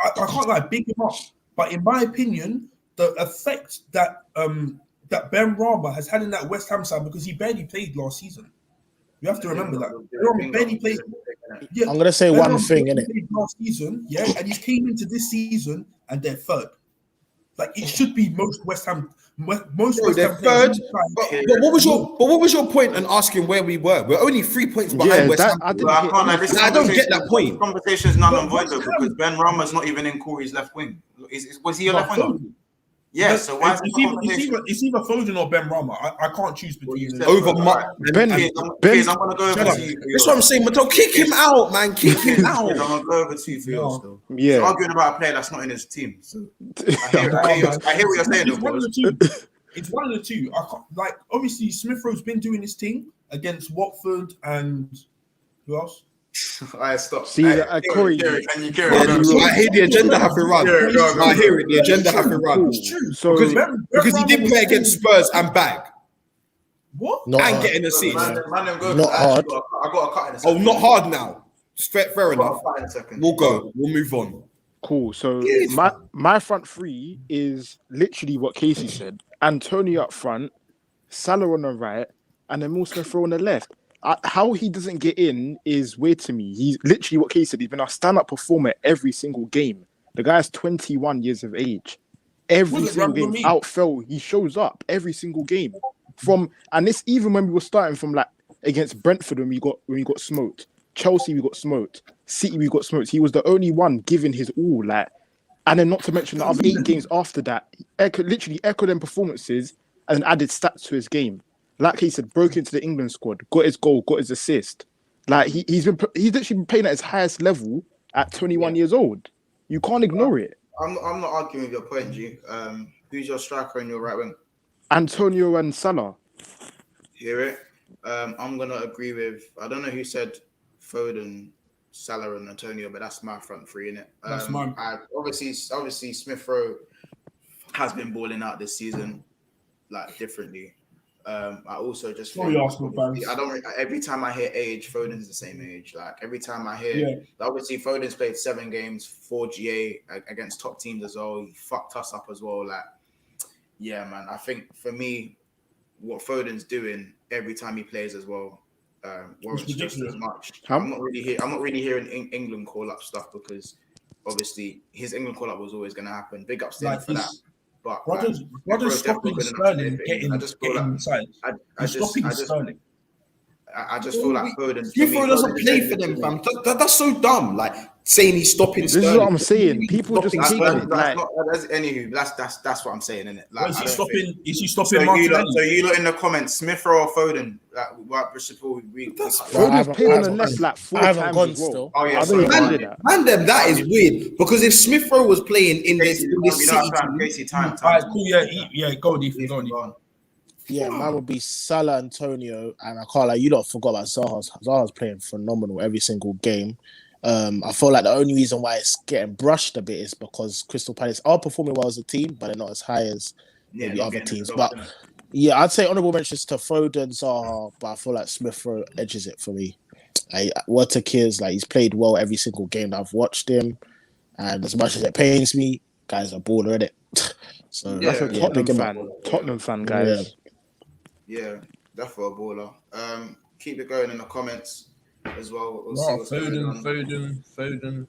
I can't lie, big him up. But in my opinion, the effect that Ben Rama has had in that West Ham side, because he barely played last season. You have to remember that. Ben barely played. Yeah, I'm gonna say one thing, innit? Last season, yeah, and he came into this season and they're 3rd. Like it should be most West Ham. They're 3rd. But what was your point in asking where we were? We're only 3 points behind West Ham. I don't get that point. The conversation is null and void though because Ben Rama's not even in Corey's left wing. Was he your left winger? Yeah, so why it's either Foden or Ben Rama. I can't choose between them. Over Ben. I'm gonna go over to you. That's what I'm saying, but don't kick him out, man. Kick him out. I'm gonna go over to you for yours still. Yeah. So arguing about a player that's not in his team. So I hear what you're saying. It's one of the two. It's one of the two. I can't, like obviously Smith-Rowe's been doing his thing against Watford and who else? Alright, stop. See, Corey. Can you carry I hear the agenda have to run. I hear it. The agenda have to run. It's true. So because he did play against Spurs and bag. What? And getting assist. Not hard. I got a cut in a second. Oh, not hard now. Fair enough. We'll go. We'll move on. Cool. So my front three is literally what Casey said. Antonio up front, Salah on the right, and then Smith-Rowe on the left. How he doesn't get in is weird to me. He's literally what Casey said. He's been a stand-up performer every single game. The guy's 21 years of age. Every single game, outfell, he shows up every single game. And this even when we were starting from like against Brentford when we got smoked. Chelsea we got smoked. City we got smoked. He was the only one giving his all, like, and then not to mention the other 8 games after that, literally echoed them performances and added stats to his game. Like he said, broke into the England squad, got his goal, got his assist. Like he's literally been playing at his highest level at 21 years old. You can't ignore it. I'm not arguing with your point, G. Who's your striker and your right wing? Antonio and Salah. Hear it? I'm gonna agree with. I don't know who said Foden, Salah, and Antonio, but that's my front three, innit? That's mine. Obviously, Smith-Rowe has been balling out this season, like differently. I also just think, I don't. Every time I hear age, Foden's the same age. Like every time I hear, obviously Foden's played 7 games, 4 GA against top teams as well. He fucked us up as well. Like Yeah, man. I think for me, what Foden's doing every time he plays as well warrants just as much. I'm not really hearing England call up stuff because obviously his England call up was always going to happen. Big ups to him for that. But Rodgers stopping Sterling getting inside. Stopping Sterling. I just feel like Foden. Smith Rowe doesn't play for them, fam. That's so dumb. Like saying he's stopping. This is what I'm saying. People just take it. Anywho, that's what I'm saying, isn't it? Like, is he stopping? Is he stopping? So you lot in the comments, Smith Rowe or Foden? Like, Foden's played on the left like 4 times as well. Oh yeah, that is weird because if Smith Rowe was playing in this City team, alright, cool. Yeah, go on. Yeah, mine would be Salah, Antonio, and I can't lie, you lot forgot about Zaha. Zaha's playing phenomenal every single game. I feel like the only reason why it's getting brushed a bit is because Crystal Palace are performing well as a team, but they're not as high as maybe other teams. But yeah, I'd say honourable mentions to Foden, Zaha, but I feel like Smith Rowe edges it for me. Word to Kiers, like he's played well every single game that I've watched him, and as much as it pains me, guys are baller at it. So that's a Tottenham fan, guys. Yeah, definitely a baller. Keep it going in the comments as well. Foden.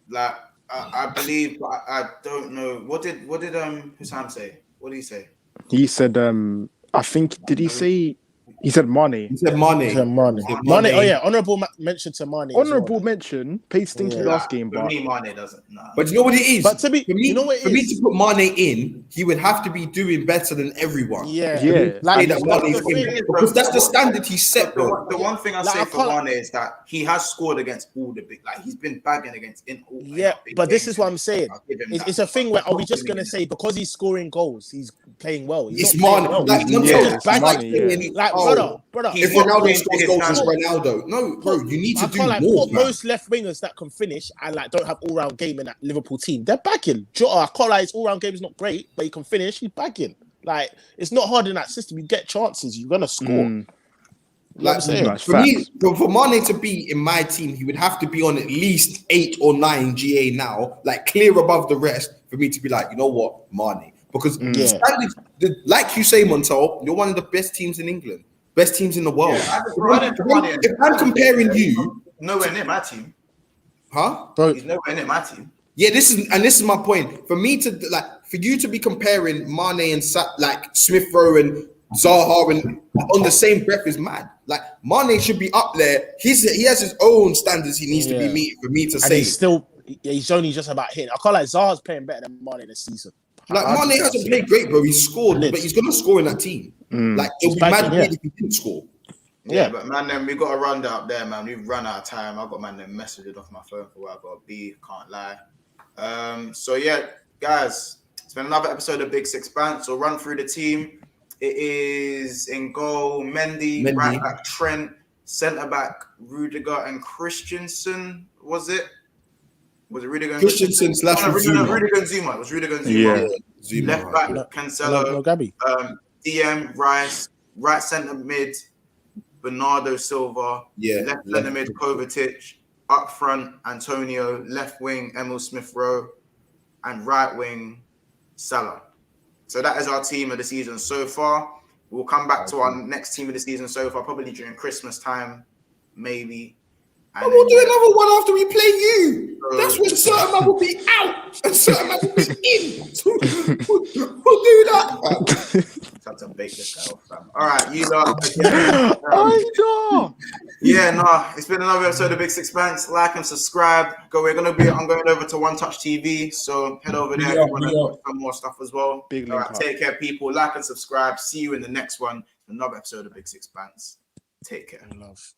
Like I believe, but I don't know. What did Hussam say? What did he say? He said, I think, did he say? He said Mane. Mane. Oh yeah, honourable mention to Mane. Honourable mention. Played stinky last game, but but me, Mane doesn't. Nah. But you know what it is? But to me, for me to put Mane in, he would have to be doing better than everyone. Yeah. Like because that's the standard he set, bro. The one thing I say for Mane is that he has scored against all the big, like he's been bagging against all. Yeah, but this is what I'm saying. It's a thing where are we just gonna say because he's scoring goals, he's playing well? It's Mane. Brother. If Ronaldo scores goals, it's Ronaldo. No, bro, you need to do more. Most left wingers that can finish and like don't have all round game in that Liverpool team, they're bagging. Jota, I can't lie, his all round game is not great, but he can finish. He's bagging. Like it's not hard in that system. You get chances, you're gonna score. Like for me, for Mane to be in my team, he would have to be on at least 8 or 9 GA now, like clear above the rest for me to be like, you know what, Mane. Because like you say, Montel, you're one of the best teams in England, best teams in the world. If I'm comparing you, nowhere near my team, huh? He's nowhere near my team. Yeah, this is my point. For me to for you to be comparing Mane and like Smith Rowe and Zaha and on the same breath is mad. Like Mane should be up there. He has his own standards he needs to be meeting for me to say. He's only just about hitting. I can't like Zaha's playing better than Mane this season. Like Mane hasn't played great, bro. He's scored, but he's gonna score in that team. Like it would be mad if he didn't score. Yeah, but man, then we got to run that up there, man. We've run out of time. I got man them messages off my phone for where I got B. Can't lie. So yeah, guys, it's been another episode of Bigsixbants. So run through the team. It is in goal Mendy. Right back Trent, centre back Rudiger and Christensen. Was it Rudiger? Christensen / Zuma. Rudiger and Zuma. It was Rudiger and Zuma. Zuma. Left back Cancelo. Gabby. DM Rice. Right centre mid Bernardo Silva. Left centre mid Kovacic. Up front Antonio. Left wing Emil Smith Rowe. And right wing Salah. So that is our team of the season so far. We'll come back to our next team of the season so far, probably during Christmas time, that. And we'll do another one after we play you. That's when certain man will be out and certain man will be in. We'll do that. Time to bake this guy off, fam. All right, you lot. It's been another episode of Bigsixbants. Like and subscribe. I'm going over to One Touch TV, so head over there if you want to watch some more stuff as well. All right, take care, people. Like and subscribe. See you in the next one. Another episode of Bigsixbants. Take care. Love.